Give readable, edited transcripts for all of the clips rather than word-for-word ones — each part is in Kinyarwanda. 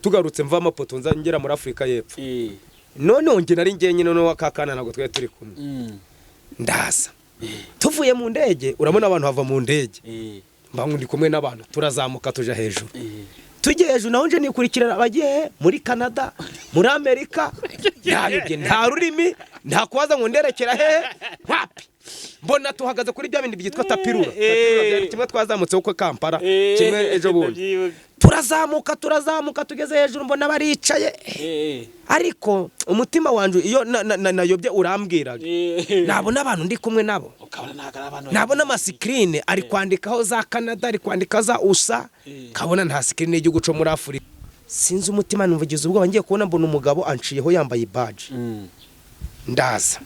tugarutse mva amapoto nza ngera muri Afrika y'Epfo none onge nari ngenye none wakakana nago twe turi kumwe ndaza tuvuye mu ndege urabona abantu hava mu ndege mbangu ndi kumwe n'abantu turazamuka tuja hejuru tujye hejuru naho nje nikurikirana abagiye muri Canada muri Amerika yabye nta rurimi nta kubaza ngo nderekera he wapi mbona tuhagaze kuri bya bindi byitwa tapirura kimwe twazamutse uko Kampala kimwe ejo bundi turazamuka tugeze hejuru mbona baricaye ariko umutima wanje iyo nayobye urambwiraga nabona abantu ndi kumwe nabo nabona amasikirine ari kwandikaho za Canada ari kwandika za USA kabona nta sikirine y'igihugu cyo muri Afrika sinzi umutima numvugize ubwo ngiye kubona mbona umugabo anciyeho yambaye badge ndaza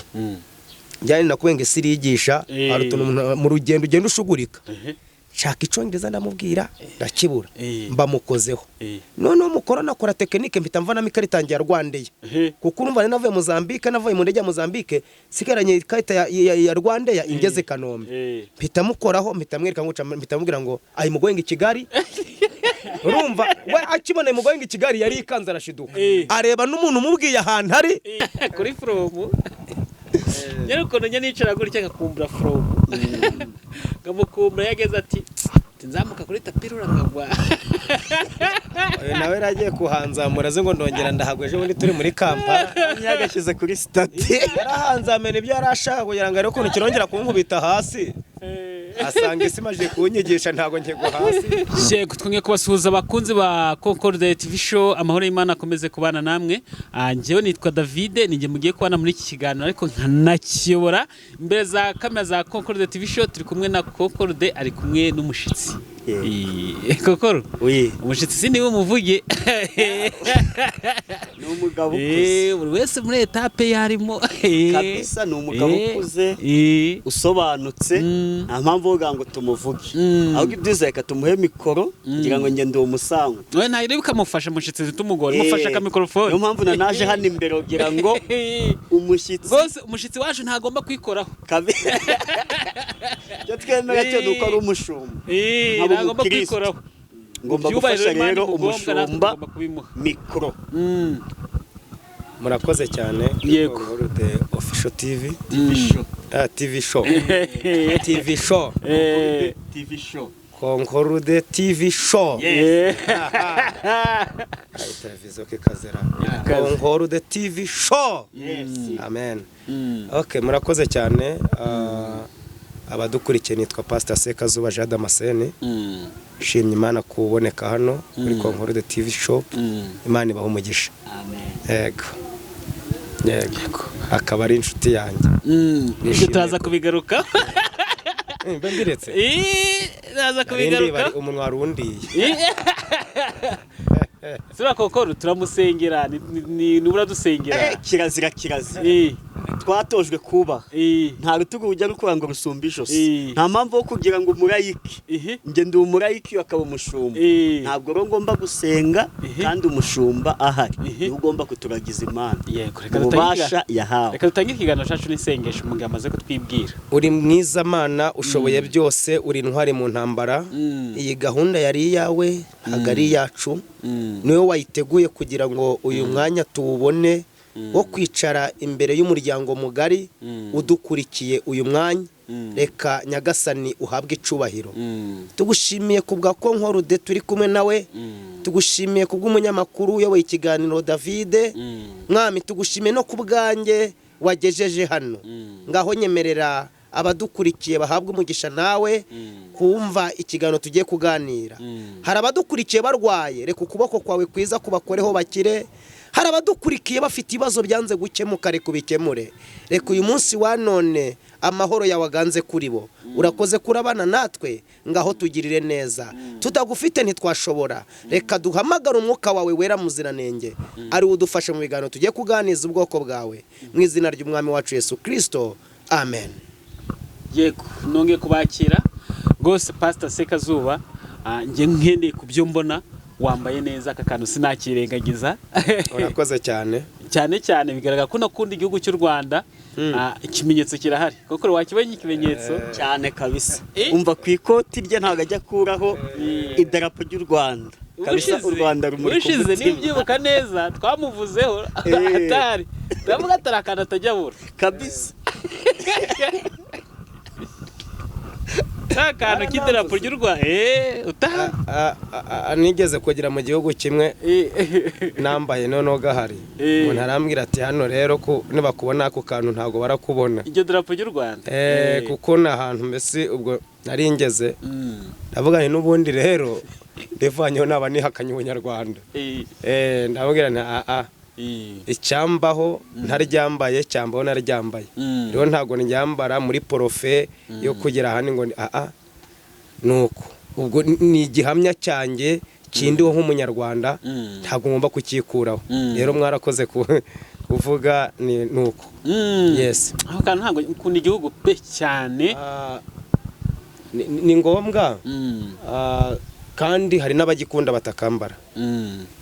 njyane nakubenge sirigisha arutuntu mu rugendo ugenda ushugurika shaka icongereza ndamubwira ndakibura mbamukozeho none umukora nakora tekinike mpita mvana mikaritangiye Rwandeye kuko urumva navuye Mozambique navuye mu ndege ya Mozambique sigaranye ikarita ya Rwandeye ingeze Kanombe mpita mukoraho mpita mwereka ngo mpita mubwira ngo ayi mugoyenga i Kigali urumva we akibone mugoyenga i Kigali yari ikanza arashiduka areba n'umuntu mubwiye ahantu ari kuri from Nyero kono nyanicara gutya ngakumbura from ngamukumbura yageze ati nzamuka kuri tapirura ngagwa nawe ragiye kuhanzamura ze ngo ndongera ndahagweje ubundi turi muri Kampala yagashyize kuri stati yarahanzamene ibyo yarashaka kugira ngo ariko ukuntu kirongera kunkubita hasi asanga isimaje kunyigisha ntago nkego hasi yego twongeye kubasuhuza abakunzi ba Concorde TV show amahoro y'Imana akomeze kubana namwe njyewe nitwa David ninjye mugiye kubana muri iki kiganiro ariko nkanakiyobora imbere za kamera za Concorde TV show turi kumwe na Concorde ari kumwe n'umushitsi Kokoro umushitsi si niwe umuvuge ni umugabo ukuze buri wese muri etape yarimo kabisa ni umugabo ukuze usobanutse nta mpamvu uvuga ngo tumuvuge ahubwo ibyiza reka tumuhe mikoro kugira ngo ngende uwo musango we nta rero bikamufasha umushitsi tumugora mufasha ka mikrofone niyo mpamvu naje hano imbere kugira ngo umushitsi bose umushitsi wacu ntagomba kwikoraho kabisa cyo twemera cyo duko ari umushumba nagomba kwikoraho ngomba gufasha rero umushumba mikro murakoze cyane yego the official TV show Concorde TV show televiziyo kikazera Concorde TV show amen okay murakoze cyane abadukurikiye nitwa Pastor Sekazuba Jean Damascene shimye Imana kuboneka hano kuri Concorde TV show Imana ibaho umugisha amen yego akaba ari inshuti yanjye tutaza kubigaruka mbiretse naza kubigaruka umunwa warundiye Sura Kokoro turamusengera ni nubura dusengera kirazira twatojwe kuba nta rutugu ujya rukora ngo rusumba ijosi nta mpamvu yo kugira ngo umurayiki nge ndi umurayiki akaba umushumba ntabwo ro ngomba gusenga kandi umushumba ahari niwe ugomba kuturagiza Imana ubasha yahawe reka dutange ikiganiro cyacu n'isengesho umugabo amaze kutwibwira uri mwiza Mana ushoboye byose uri intwari mu ntambara iyi gahunda yari iyawe hagari yacu niwe wayiteguye kugira ngo uyu mwanya tuwubone wo kwicara imbere y'umuryango mugari udukurikiye uyu mwanya reka nyagasani uhabwe icubahiro tugushimiye kubwa Concorde turi kumwe nawe tugushimiye kubw'umunyamakuru uyoboye ikiganiro David mwami tugushimiye no kubwanjye wagejeje hano ngaho nyemerera abadukurikiye bahabwa umugisha nawe kumva ikiganiro tugiye kuganira hari abadukurikiye barwaye reka ukuboko kwawe kwiza kubakoreho bakire hari abadukurikiye bafite ibibazo byanze gukemuka reka ubikemure reka uyu munsi wa none amahoro yawe aganze kuri bo urakoze kurabana natwe ngaho tugirire neza tutagufite ntitwashobora reka duhamagara umwuka wawe wera muziranenge ari udufashe mu biganiro tugiye kuganiza ubwoko bwawe mu izina ry'umwami wacu Yesu Kristo amen yego nongeye kubakira gose Pastor Sekazuba nge nkende kubyo mbona wambaye neza aka kantu sinakirengagiza urakoze cyane cyane bigaragara ko nakunda igihugu cy'u Rwanda ikimenyetso kirahari koko wakibonye ikimenyetso cyane kabisa umva ku ikoti rye ntabwo ajya kuraho idarapo ry'u Rwanda kabisa u Rwanda rumuri ku mutima ushize nibyibuka neza twamuvuzeho atari ndavuga atarakana atajyabura kabisa akantu k'idarapo ry'u Rwanda nigeze kugira mu gihugu kimwe nambaye noneho gahari umuntu arambwira ati hano rero nibakubona ako kantu ntabwo barakubona iryo darapo ry'u Rwanda kuko ni ahantu mbese ubwo nari ngeze ndavuga nti n'ubundi rero ndevanyeho naba nihakanye ubunyarwanda ndababwira nti icyambaho ntaryambaye cyambaho naryambaye rero ntabwo ndyambara muri porofe yo kugera ahandi ngo nuko ubwo ni igihamya cyanjye kindiho nk'umunyarwanda ntabwo ngomba kukikuraho rero mwarakoze kuvuga ni nuko yes aho kandi ntabwo ukunda igihugu pe cyane ni ngombwa kandi hari n'abagikunda batakambara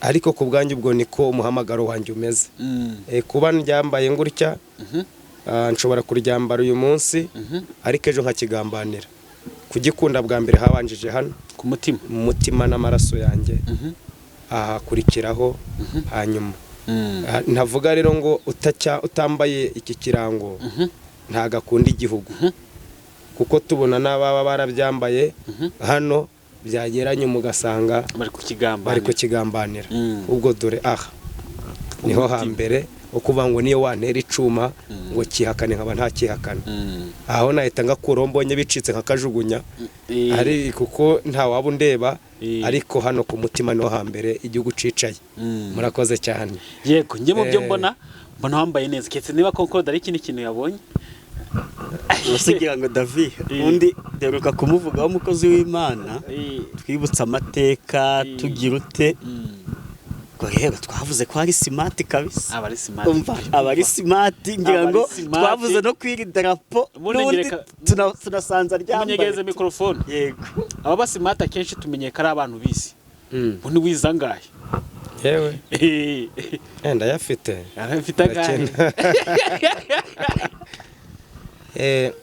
ariko ku bwanjye ubwo niko umuhamagaro wanjye umeze kuba ndyambaye ngutya nshobora kuryambara uyu munsi ariko ejo nkakigambanira kugikunda bwa mbere habanjije hano ku mutima mu mutima n'amaraso yanjye ahakurikiraho hanyuma ntavuga rero ngo utambaye iki kirango ntagakunda igihugu kuko tubona n'ababa barabyambaye hano byageranye mugasanga bari kukigambanira ubwo dore niho hambere ukuvuga ngo niyo wantera icuma ngo kihakane nkaba nta kihakana aho nahita ngakuraho mbonye bicitse nkakajugunya ari kuko nta waba undeba ariko hano ku mutima niho hambere igihugu cicaye murakoze cyane yego njye mu byo mbona wambaye neza ketse niba koko ari ikindi kintu yabonye usigira ngo David undi deruka kumuvugaho umukozi w'Imana twibutsa amateka tugira ute rero twavuze ko ari smart kabisa abari smart ngira ngo twavuze no kwiri darapo n'undi tunasanza ryambaye munyegeze microphone yego aba smart akenshi tumenyeka ari abantu bisi undi wizangaye yewe ndayafite agahe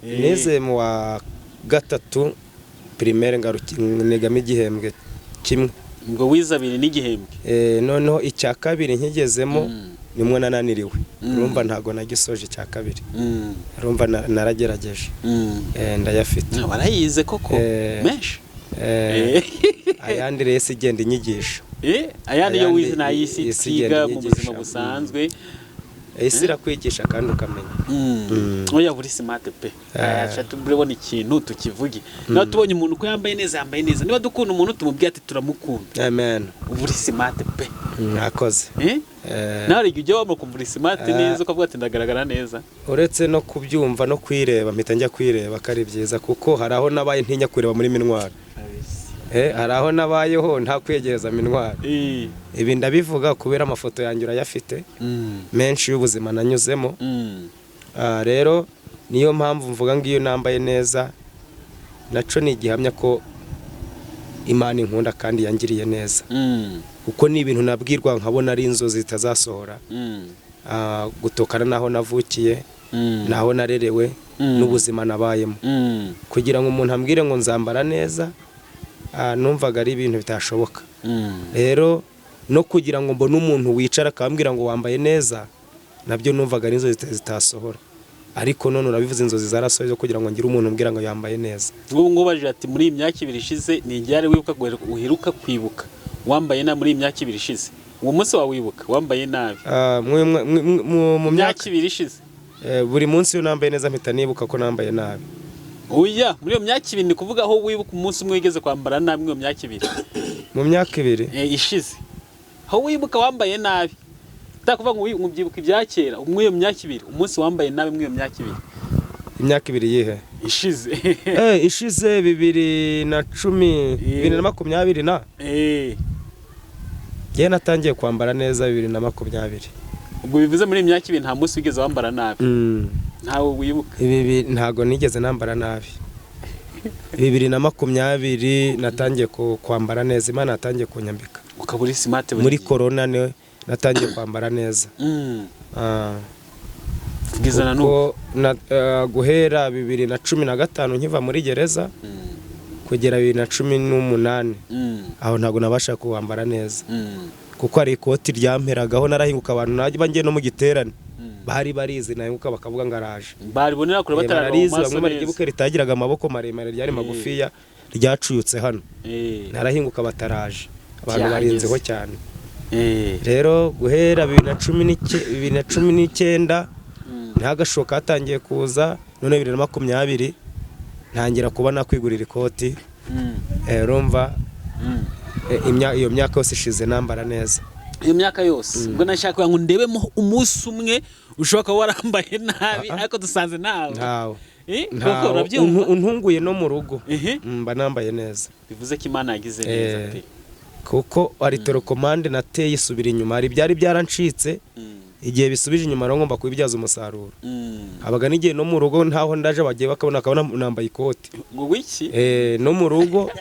nize mu wa gatatu primaire negamo igihembwe kimwe ngo wiza abiri n'igihembwe noneho icya kabiri nkigezemo nimwe nananiriwe urumva ntago nagisoje icya kabiri urumva naragerageje ndayafite warayize koko menshi ayandi rero sigenda inyigisho ayandi yo wize nayisi tiga mu buzima busanzwe isi irakwigisha kandi ukamenya oya buri smart pe acha tubona ikintu tukivuge naho tubonye umuntu ko yambaye neza niba dukunda umuntu tumubwiye ati turamukunda amen buri smart pe nakoze nawe ujye wamara kumva smart neza ukavuga ati ndagaragara neza uretse no kubyumva no kwireba mpita njya kwireba ko ari byiza kuko hari aho nabaye ntinya kureba muri minwari hari aho nabayeho nta kwegereza minwari ibi ndabivuga kubera amafoto yanjye urayafite menshi y'ubuzima nanyuzemo rero niyo mpamvu mvuga ngo iyo nambaye neza naco ni igihamya ko Imana inkunda kandi yangiriye neza kuko ni ibintu nabwirwa nkabona ari inzozi zitazasohora gutokana naho navukiye naho narerewe n'ubuzima nabayemo kugira ngo umuntu ambwire ngo nzambara neza numvaga ari ibintu bitashoboka rero no kugira ngo mbone umuntu wicara akambwira ngo wambaye neza nabyo numvaga ari inzozi zitasohora ariko none urabivuze inzozi zarasohoye kugira ngo ngire umuntu umbwira ngo yambaye neza ubu ngubajije ati muri imyaka ibiri ishize ni igare wibuka uheruka kwibuka wambaye na muri imyaka ibiri ishize uwo munsi wawibuka wambaye nabi mu myaka ibiri ishize buri munsi yo nambaye neza mpita nibuka ko nambaye nabi oya muri iyo myaka ibiri ni kuvuga aho wibuka umunsi umwe wigeze kwambara nabi muri iyo myaka ibiri mu myaka ibiri ishize aho wibuka wambaye nabi utakuvuga ngo ubyibuka ibya kera muri iyo myaka ibiri umunsi wambaye nabi muri iyo myaka ibiri imyaka ibiri yihe ishize ishize 2010 2020 na ye natangiye kwambara neza 2020 ubwo bivuze muri imyaka ibiri nta munsi wigeze wambara nabi ntawe wibuka ibi ntago nigeze nambara nabi 2020 natangiye kwambara neza Imana natangiye kunyambika ukaburi smart muri corona ne natangiye kwambara neza kugeza na n'ubu guhera 2015 nkiva muri gereza kugera 2018 aho ntago nabasha kuwambara neza kuko ari ikoti ryamperagaho narahinguka abantu najye bangiye no mu giterane bari barizi nahinguka bakavuga ngaraje bari bonera kure batararizi bamwe barigibuke ritagiraga amaboko maremare ryari magufiya ryacuyutse hano narahinguka bataraje abantu barinzeho cyane rero guhera 2019 ntagashoka hatangiye kuza none 2020 ntangira kubona kwigurira ikoti urumva iyo myaka yose ishize nambara neza iyo myaka yose ubwo nashaka ngo ndebemo umunsi umwe ushobora warambaye nabi ariko dusanze nawe kuko urabyumva untunguye no mu rugo mba nambaye neza bivuze ko Imana yagize neza pe kuko ari telecommande nateye isubira inyuma ari byari byarancitse igihe bisubije inyuma ngomba kubibyaza umusaruro abaga n'igihe no mu rugo ntaho ndaje bagiye bakabona nambaye ikoti ngo wiki no mu rugo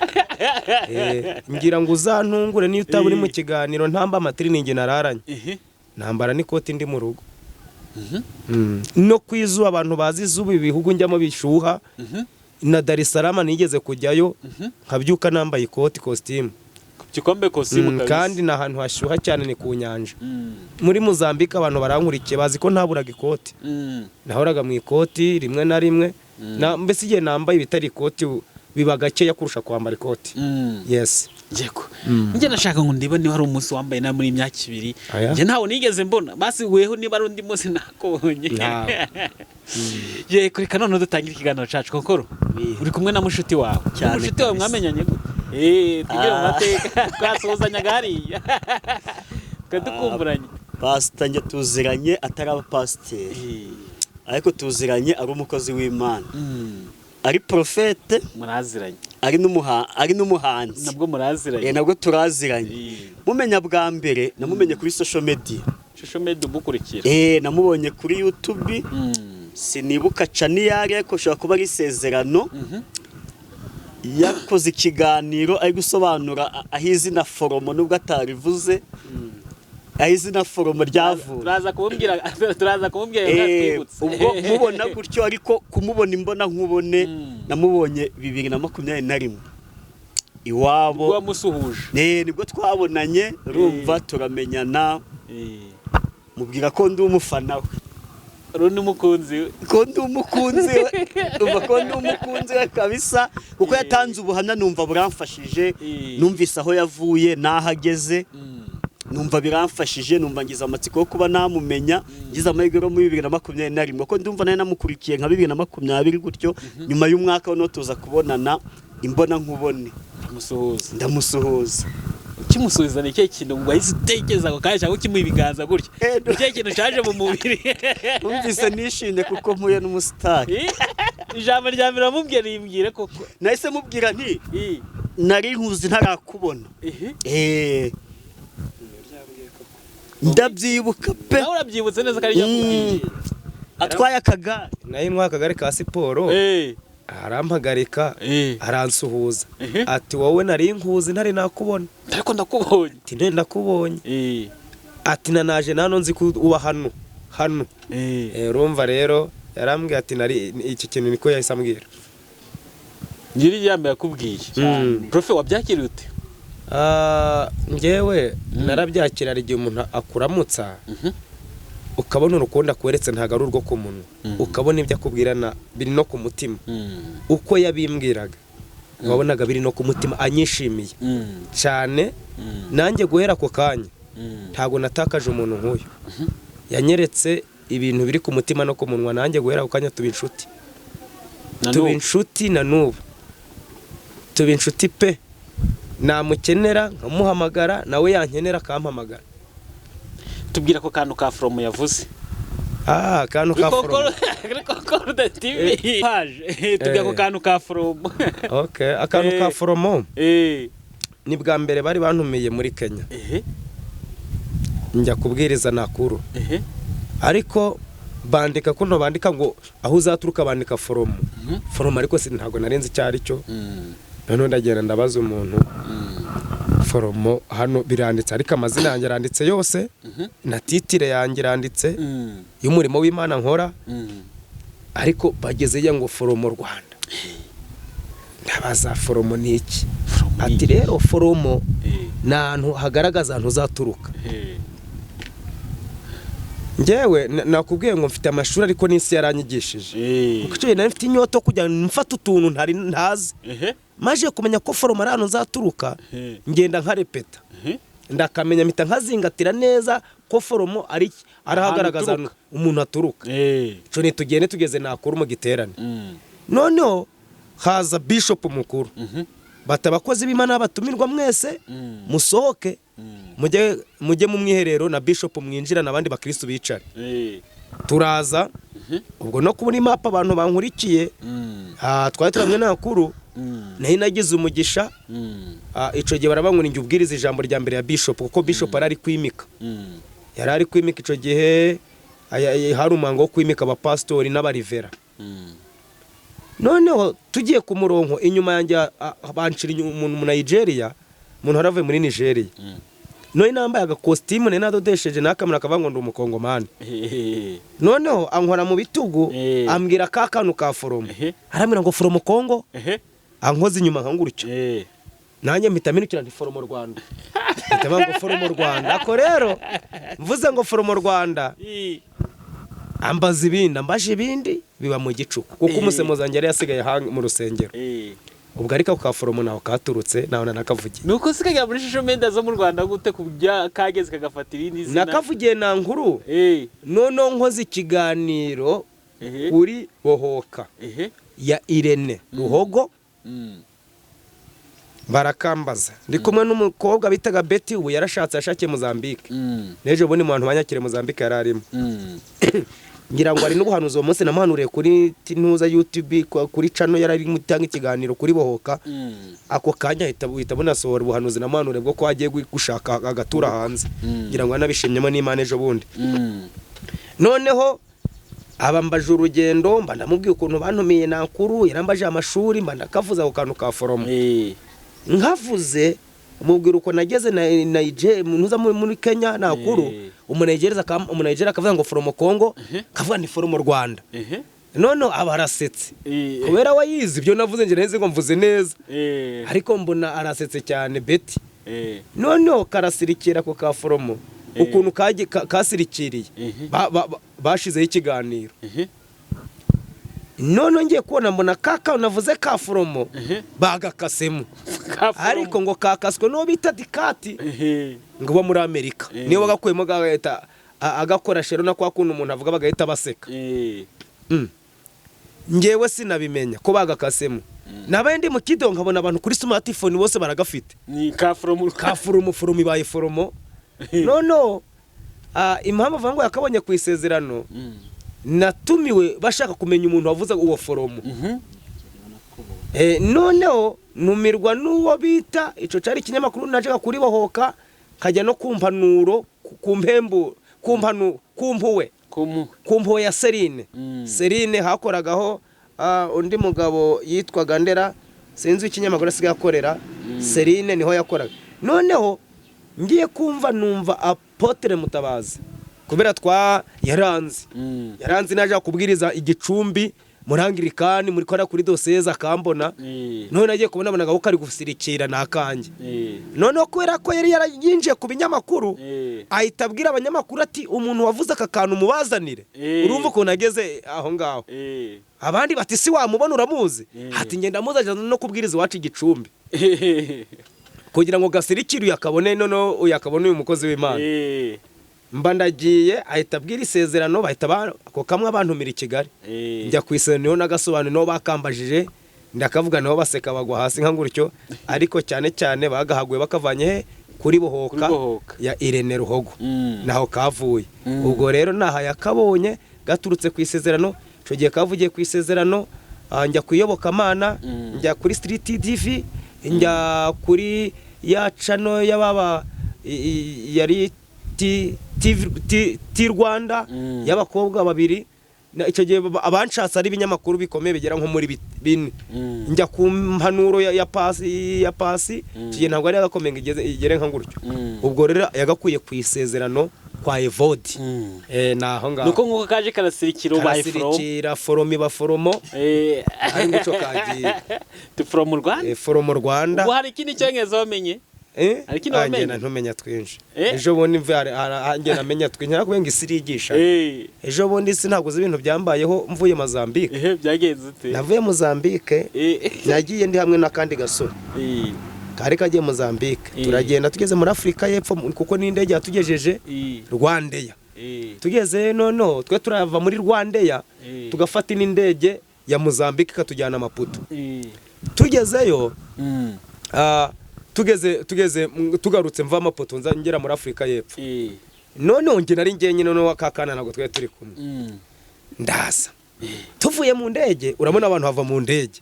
ngira ngo uzantungure niyo utaburi mu kiganiro ntamba amatiriningi nararanye nambara n'ikoti ndi mu rugo no kwizuba abantu bazi izuba ibihugu njyamo bishuha na Dar es Salaam nigeze kujyayo nkabyuka nambaye ikoti costume kikombe costume kandi na hantu hashuha cyane ni ku nyanja muri Mozambique abantu barankurikiye bazi ko ntaburaga ikoti nahoraga mu ikoti rimwe na rimwe mbese igihe nambaye bitari ikoti biba gakeya kurusha kwambara ikoti yes yego njye nashaka ngo ndiba niba hari umunsi wambaye na muri imyaka 2 njye ntawo nigeze mbona basi weho niba ari undi munsi nakobonye ye kuri kanone dutangira ikiganiro cacu kokoro uri kumwe na mushuti wawe mushuti wawe mwamenyanye tugire mu mateka twasuzanya gariya kadukumburanye pastor njye tuziranye ataraba pasteur ariko tuziranye ari umukozi w'Imana ari profete muraziranye ari n'umuhanzi nabwo muraziranye nabwo turaziranye mumenya bwa mbere namumenye kuri social media mukurikira namubonye kuri YouTube sinibuka chaniyari ariko ushobora kuba ari isezerano yakoze ikiganiro ari gusobanura aho izina foromo nubwo atarivuze aho izina foromo ryavuye turaza kumubwira ubwo mubona gutyo ariko kumubona imbona nkubone namubonye 2021 iwabo wamusuhuje nibwo twabonanye urumva turamenyana mubwira ko ndi umufana we rundi mukunzi ko ndi umukunzi we kabisa kuko yatanze ubuhamya numva buramfashije numvise aho yavuye nahageze numva biramfashije numva ngize amatsiko yo kuba namumenya ngize amahirwe muri 2021 ko ndumva naye namukurikiye nka 2020 gutyo nyuma y'umwaka no tuza kubonana imbona nkubone ndamusuhuza kimusubiza ni cyo kintu wahise utekereza ko kaje aho kimuha ibiganza gutyo cyo kintu cyaje mu mubiri umvise nishinde kuko mpuye n'umusitari ijambo rya mbere amubwira rimbwire koko nahise mubwira nti nari nkuzi ntarakubona ndabyibuka pe nawe urabyibutse neza ko ari yakubwiye atwaye akagare nayo intwa akagare ka siporo arampagarika aransuhuza ati wowe nari nkuzi ntari nakubona ariko ndakubonye ati none ndakubonye ati nanaje nano nzi uba hano urumva rero yarambwiye ati nari iki kintu niko yahise ambwira ngiri yambaye yakubwiye profe wabyakiriye ute ngewe narabyakira igihe umuntu akuramutsa ukabona urukundo akweretse ntago ari urwo ku munwa ukabona ibyo akubwirana biri no ku mutima uko yabimbwiraga wabonaga biri no ku mutima anyishimiye cyane nanjye guhera ako kanya ntago natakaje umuntu nk'uyu yanyeretse ibintu biri ku mutima no ku munwa nanjye guhera ako kanya tuba inshuti na n'ubu tuba inshuti pe namukenera nkamuhamagara nawe yankenera akampamagara tubwira ko kantu ka foromo yavuze kantu ka foromo kokoro da TV tubwira ko kantu ka foromo akantu ka foromo ni bwa mbere bari bantumiye muri Kenya njya kubwiriza Nakuru ariko bandika kuno bandika ngo aho uzaturuka bandika foromo ariko ntago narenze cyari cyo none ndagenda ndabaza umuntu foromo hano biranditse ariko amazina yanjye aranditse yose na titire yanjye iranditse y'umurimo w'Imana nkora ariko bageze ngo foromo Rwanda ndabaza foromo ni iki ati rero foromo ni ahantu hagaragaza ahantu uzaturuka njyewe nakubwiye ngo mfite amashuri ariko n'isi yaranyigishije kuko icyo nari mfite inyota kujya mfata utuntu ntazi maje kumenya ko foromo ari ahantu uzaturuka ngenda nkarepeta ndakamenya mpita nkazingatira neza ko foromo ari arahagaragaza umuntu aturuka icyo nitugende tugeze nakuru mu giterane noneho haza bishop mukuru bata abakozi b'Imana batumirwa mwese musohoke mujye mu mwiherero na bishop mwinjira n'abandi bakristo bicare turaza ubwo no kubona imapa abantu bankurikiye twari turamwe nakuru nahi nagize umugisha ico gihe barabangura ingi ubwiriza ijambo rya mbere ya bishop kuko bishop ari kwimika yari kwimika ico gihe hari umango wo kwimika abapastori n'abarivera noneho tugiye ku murongo inyuma yanjye banshira umuntu mu Nigeria umuntu haravuye muri Nigeria none nambaye agakositimu ne nadodesheje nakamera kavango ndi umukongomani noneho ankora mu bitugu ambwira kakanu ka foromo arambwira ngo foromo Kongo ankoze inyuma nkangurutyo nanjye mpitaminukira ndi foromo Rwanda mpitama ngo foromo Rwanda ako rero mvuze ngo foromo Rwanda ambaza ibindi ambaje ibindi biba mu gicuku kuko umusemuzi yari yasigaye mu rusengero ubwo ariko ka foromo naho katurutse naho nakavugiye nuko sikagira muri shisho menda zo mu Rwanda gute kubya kageze kagafata irindi zina nakavugiye na nkuru none nkoze ikiganiro kuri bohoka ya Irene Ruhogo barakambaza ndi kumwe n'umukobwa bitaga Betty ubu yarashatse yashakiye Mozambique neje bone mu bantu banyakire Mozambique yararimo ngira ngo ari n'ubuhanuzi uwo munsi namuhanuriye kuri ntuza YouTube kuri channel yarari mutanga ikiganiro kuri bohoka ako kanya hita bunasohora ubuhanuzi namuhanuriye bwo ko agiye gushaka agatura hanze ngira ngo anabishimyemo n'Imana ejo bundi noneho abambaje urugendo mba ndamubwiye ukuntu bantumiye nakuru yarambaje amashuri mba ndakavuza ako kantu ka foromo nkavuze mubwira uko nageze na Nigeria ntuza muri Kenya nakuru umunaigereza akavuga ngo foromo Kongo kavuga ni foromo Rwanda nono abarasetse kubera wayizi ibyo navuze nje neze ngo mvuze neza ariko mbona arasetse cyane Betty nono karasirikira ko ka foromo ukuntu kasirikiriye bashizeho ikiganiro nono ngiye kubona mbona kaka navuze ka foromo bagakasemo ariko ngo kakaswe no bita dikati ngo bo muri Amerika niyo bagakuyemo gahita agakora shero na kwa kuntu umuntu avuga bagahita baseka ngewe sinabimenya ko bagakasemo nabandi mu kido nkabona abantu kuri smartphone bose baragafite ni ka foromo ibaye foromo nono impamvu vango yakabonye ku isezerano natumiwe bashaka kumenya umuntu wavuze uwo foromo noneho numirwa n'uwo bita ico cari ikinyamakuru najaga kuri bohoka kajya no kumpanuro kumpuwe ya Serine hakoragaho undi mugabo yitwaga Ndera sinzi ikinyamakuru asigaye akorera Serine niho yakoraga noneho ngiye kumva numva Apotre Mutabazi kubera yaranzi naje kubwiriza igicumbi murangirikani muri kora kuri doseza akambona none nagiye kubona abana gabo kari gusirikira nakanje none kubera ko yari yarayinjiye ku binyamakuru ahitabwira abanyamakuru ati umuntu wavuze aka kantu mubazanire urumva ko nageze aho ngaho abandi bati si wamubona uramuzi ati ngenda muzaje no kubwiriza wacu igicumbi kugira ngo gasirikire yakabone none uyakabone uyu mukozi w'Imana mbandagiye ahitabwira isezerano bahita ako kamwe abantumira Kigali njya kwisezerano n'agasobanuro no bakambajije ndakavuga naho baseka bagwa hasi nkangurutyo ariko cyane cyane bagahaguye bakavanye kuri bohoka ya Irene Ruhogo naho kavuye ubwo rero naha yakabonye gaturutse ku isezerano cyo gihe kavugiye ku isezerano njya kuyoboka Mana njya kuri Street TV njya kuri ya channel y'ababa yari T Rwanda y'abakobwa babiri icyo gihe abanshatse ari ibinyamakuru bikomeye bigera nko muri bine njya ku mpanuro ya pasi kigiye ntabwo ari agakomeye ngo igere nka gutyo ubwo rero yagakuye ku isezerano kwa Evodi naho ngaho nuko nkuko kaje karasirikira foromi baforomo ari nguco kagiye foromo Rwanda foromo Rwanda ubu hari ikindi cyongezo wamenye ariko wamenye ntumenya twinshi ejo bundi hanjye namenya twinshi nakubenge isirigisha ejo bundi ntabwo uzi ibintu byambayeho mvuye Mozambique byagenze ute navuye Mozambique nagiye ndi hamwe n'akandi gasore kari kagiye Mozambique turagenda tugeze muri Afrika y'Epfo kuko n'indege yatugejeje Rwandeya tugeze nono twe turava muri Rwandeya tugafata n'indege ya Mozambique katujyana Maputo tugezeyo tugarutse mva Maputo nza ngera muri Afrika y'Epfo none nge nari ngenye none wakakana nago twe turi kumwe ndaza tuvuye mu ndege urabona abantu bava mu ndege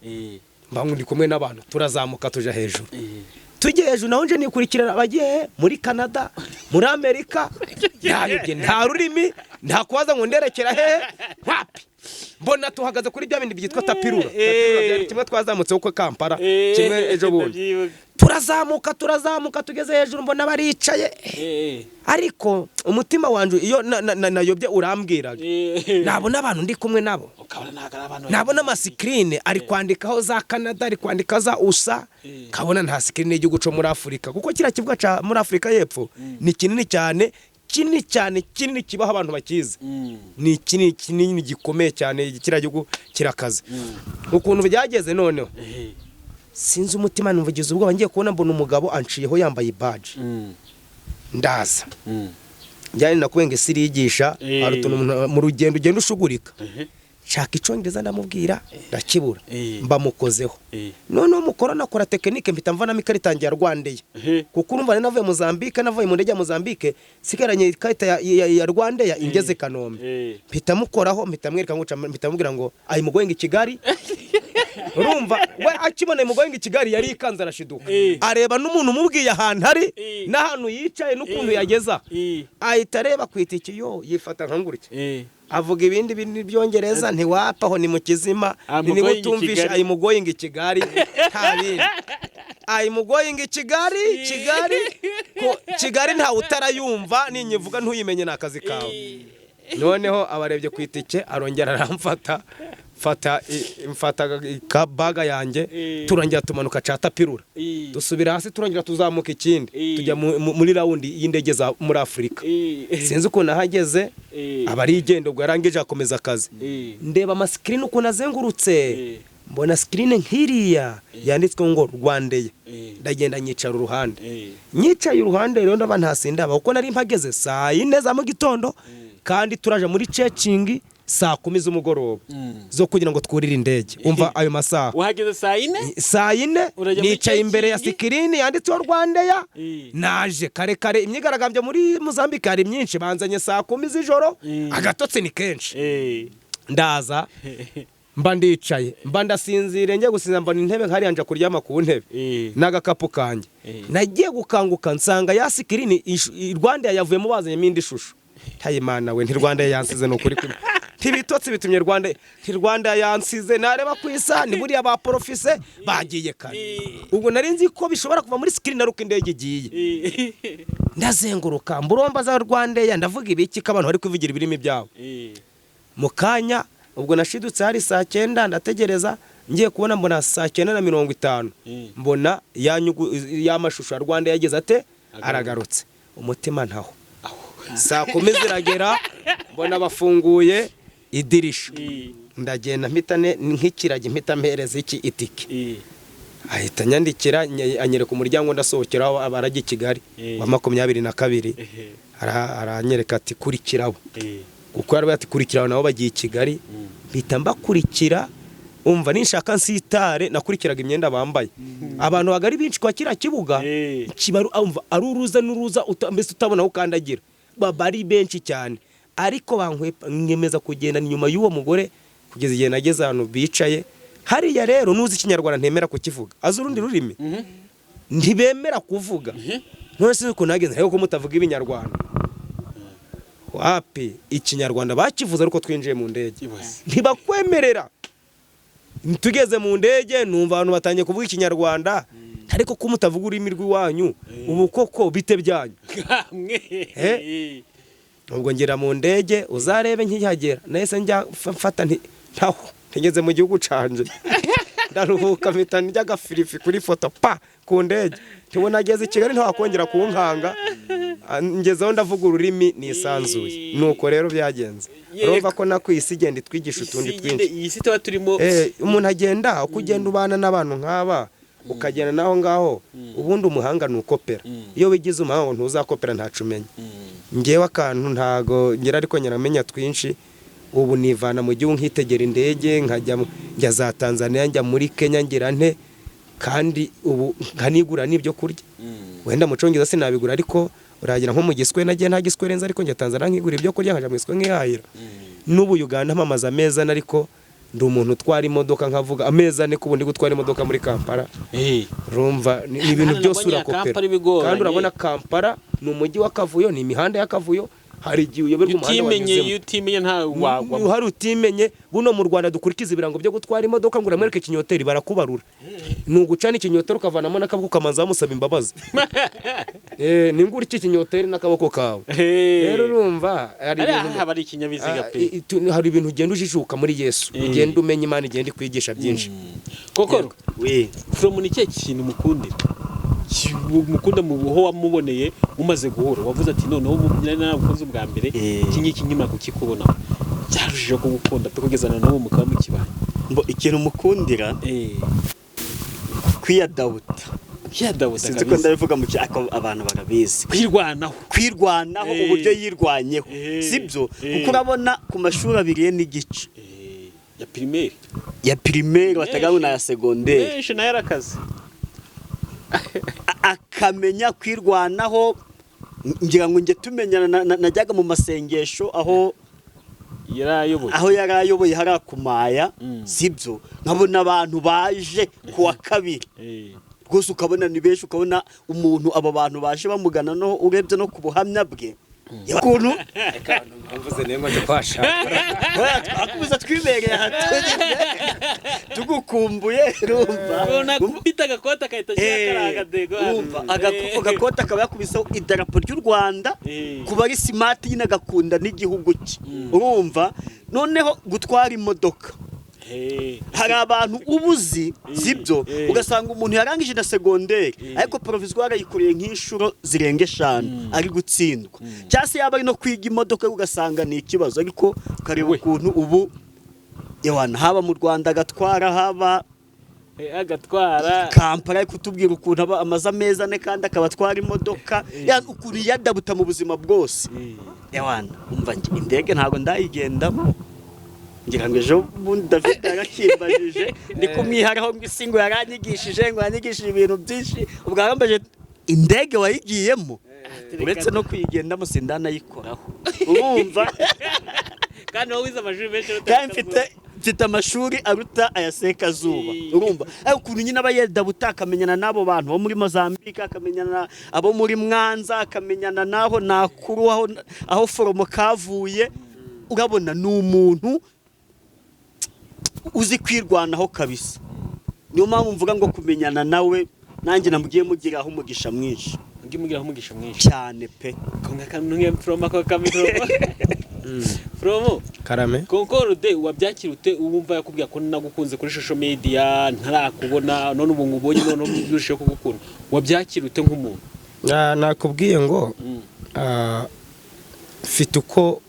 mbangu ndi kumwe n'abantu turazamuka tuja hejuru tujye hejuru naho nje nikurikirana abagiye muri Canada muri Amerika yabye nta rurimi nta kubaza ngo nderekera hehe wapi mbona tuhagaze kuri bya bindi byitwa tapirura kimwe twazamutse uko Kampala kimwe ejo bundi turazamuka tugeze hejuru mbona baricaye ariko umutima wanje iyo nayobye urambwiraga nabona abantu ndi kumwe nabo nabona amasikirine ari kwandikaho za Canada ari kwandika za USA kabona nta sikirine y'igihugu cyo muri Afrika kuko kira kivuga ca muri Afrika y'Epfo ni kinini cyane kibaho abantu bakize ni kinini gikomeye cyane kira gihugu kirakaze ukuntu byageze noneho sinzi umutima numvugize ubwo ngiye kubona mbona umugabo anciyeho yambaye badge ndaza njyane nakubenge sirigisha arutuntu mu rugendo ugenda ushugurika shaka icongereza ndamubwira ndakibura mbamukozeho none umukorana akora tekinike mpita mvana mikaritangiye Rwandeya kuko urumva navuye Mozambique navuye mu ndege ya Mozambique sigaranye ikarita ya Rwandeya ingeze Kanombe mpita mukoraho mpita mwereka nguca mpita mubwira ngo ayi mugoyenga i Kigali urumva we akibone mugoyenga i Kigali yari ikanza arashiduka areba n'umuntu mubwiye ahantu ari n'ahantu yicaye n'ukuntu yageza ahita areba kwitiki yo yifata nkangurike avuga ibindi byongereza ntiwapaho ni mu kizima ni gutumvisha ayi mugoyenga i Kigali ntabindi ayi mugoyenga i Kigali nta utarayumva ninyivuga ntuyimenye nakazi kawe noneho abarebye kwitike arongera aramfata mfata baga yanjye turongera tumanuka ca tapirura dusubira hasi turongera tuzamuka ikindi tujya muri raundi y'indege za muri Afrika sinzi uko nahageze abari igendo bwo yarangije akomeza akazi ndeba amaskrin uko nazengurutse mbona screen nkiriya yanditswe ngo Rwandeya ndagenda nyicara uruhande nyicaye uruhande rero ndaba ntasindaba uko nari mpageze saa 4 za mu gitondo kandi turaje muri checking saa 10 z'umugoroba zo kugira ngo twurire indege umva ayo masaha uhageze saa 4 nicaye imbere ya screen yanditseho Rwandeya naje kare imyigaragambye muri Mozambique hari myinshi banzanye saa 10 z'ijoro agatotse ni kenshi ndaza mba ndicaye mba ndasinzire njye gusinza mbona intebe hari anja kuryama ku ntebe n'agakapu kanje nagiye gukanguka nsanga ya screen Rwandeya yavuye mu bazanye mindi shusho Tayimana we ntirwanda yansize no kuri kumwe tibitotse bitumye Rwanda yansize nareba ku isa ni buri aba profise bagiye kare ubwo nari nzi ko bishobora kuva muri screen naruka indege igiye ndazenguruka mburomba za Rwandeya ndavuga ibiki kabantu bari kuvugira ibirimi byabo mukanya ubwo nashidutse hari saa 9 ndategereza ngiye kubona mbona saa 9:50 mbona y'amashusho ya Rwanda yageze ate aragarutse umutima ntaho saa 10 ziragera mbona bafunguye idirisha ndagenda mpitane nk'ikiragi mpita mpereza iki itiki ahita nyandikira anyereka umuryango ndasohokeraho abaragi Kigali wa 22 aranyereka ati kurikiraho kuko yari batikurikiraho nabo bagiye Kigali bita mbakurikira umva ninshaka nsitare nakurikiraga imyenda bambaye abantu bagari binshi kwa kira kibuga kibaru umva ari uruza n'uruza mbese utabona aho kandagira babari benshi cyane ariko bankwepa nkemeza kugenda nyuma y'uwo mugore kugeza igihe nageze hano bicaye hariya rero nuzi ikinyarwanda ntemera kukivuga azi urundi rurimi ntibemera kuvuga none se uko nageze ariko mutavuga ibinyarwanda wapi ikinyarwanda bakivuze ariko twinjiye mu ndege ntibakwemerera. Tugeze mu ndege numva abantu batangiye kuvuga ikinyarwanda ariko ko mutavuga ururimi rw'iwanyu ubu koko bite byanyu. Ubwo ngera mu ndege uzarebe nkihagera nahise njya mfata ntaho ntigeze mu gihugu canje ndaruhuka mpita ndya agafirifi kuri foto pa ku ndege tubona ageze i Kigali ntakongera kunkanga ngezeho ndavuga ururimi nisanzuye. Nuko rero byagenze urumva ko nakwisi igenda itwigisha utundi twinshi. Iyi si tuba turimo umuntu agenda uko ugenda ubana n'abantu nk'aba ukagenda naho ngaho ubundi umuhanga nukopera. Iyo wigize umuhanga ntuzakopera ntacumenya. Ngewe akantu ntago ngera ariko nyaramenya twinshi. Ubu nivana mu gihugu nkitegera indege njya za Tanzania njya muri Kenya ngira nte kandi ubu nkanigura n'ibyo kurya. Wenda mu Congereza sinabigura ariko uragira nko mu Giswe nagiye nta Giswe renza ariko njya Tanzania nkigura ibyo kurya nkaja mu Giswe nkihahira. N'ubu Uganda mpamaza ameza ariko ndi umuntu utwara imodoka nkavuga ameza ne kubundi gutwara imodoka muri Kampala. Rumva ni ibintu byose urakopera. Kandi urabona Kampala ni umujyi w'akavuyo ni imihanda y'akavuyo. Hari igihe uyoberwa umuhanda wanyuzemo utimenye nta wagwa hari utimenye. Buno mu Rwanda dukurikiza ibirango byo gutwara imodoka ngo uramwereke ikinyoteri barakubarura. Nugucana ikinyoteri ukavanamo n'akaboko kamanza bamusaba imbabazi. Ningura iki kinyoteri n'akaboko kawe. Rero urumva hari ikinyabiziga pe hari ibintu ugenda ujijuka muri Yesu ugenda umenya Imana igenda ikwigisha byinshi. Koko from ni cye kintu mukundira mukunda mu buho wamuboneye mumaze guhura wavuze ati noneho mubyina nabukoze ubwa mbere iki nyima kukikubona cyarujije ko gukunda pe kugezana nabo mukaba mukibanye mbo ikintu mukundira kwiyadawuta sinzi ko ndabivuga mu cyako abantu barabizi kwirwanaho uburyo yirwanyeho sibyo kuko urabona ku mashuri abiri n'igice ya primaire batagaho na ya secondaire na yarakaze akamenya kwirwanaho ngira ngo nge tumenyana najyaga mu masengesho aho yarayoboye harakumaya sibyo nkabona abantu baje kuwa kabiri rwose ukabona ni benshi ukabona umuntu abo bantu baje bamugana no urebye no ku buhamya bwe yakuntu mvuze nengo nje kwasha twakubuza twibereye tugukumbuye rumva kubita gakota kahita cyakaraga dego rumva agakota kaba yakubisaho idarapo ry'u Rwanda kuba ari smart yina gakunda n'igihugu cye urumva noneho gutwara imodoka hari abantu ubuzi sibyo ugasanga umuntu yarangije na secondaire ariko provisoire yikoreye nk'inshuro zirenga 5 ari gutsindwa cyase yaba ari no kwiga imodoka ugasanga ni ikibazo ariko kareba ukuntu ubu yewana haba mu Rwanda agatwara haba agatwara Kampala ariko tubwira ukuntu aba amaza meza ne kandi akabatwara imodoka ukuri yadabuta mu buzima bwose yewana umva indege ntago ndayigendamo ngira ngo ejo bundi David yarakimbajije ndi kumwiharaho ngisingo yaranyigishije ngo yanyigishije ibintu byinshi ubwarambaje indege wayigiyemo uretse no kuyigendamo sindanayikoraho urumva kandi wowe wize amashuri menshi mfite amashuri aruta ayaseka zuba urumva ayo kuntu nyine abayeda butakamenyana nabo bantu bo muri Mozambique akamenyana abo muri Mwanza akamenyana naho nakuru aho foromo kavuye urabona ni umuntu uzi kwirwanaho kabisa niyo mpamvu mvuga ngo kumenyana nawe nanjye namugiye mugiraho umugisha mwinshi cyane pe konga kanunye from akakamiro from karame Concorde wabyakirute ubumva yakubwiye ko nagukunze kuri social media ntarakubona none ubu ngubonye none byurushe kugukunda wabyakirute nk'umuntu nakubwiye ngo mfite uko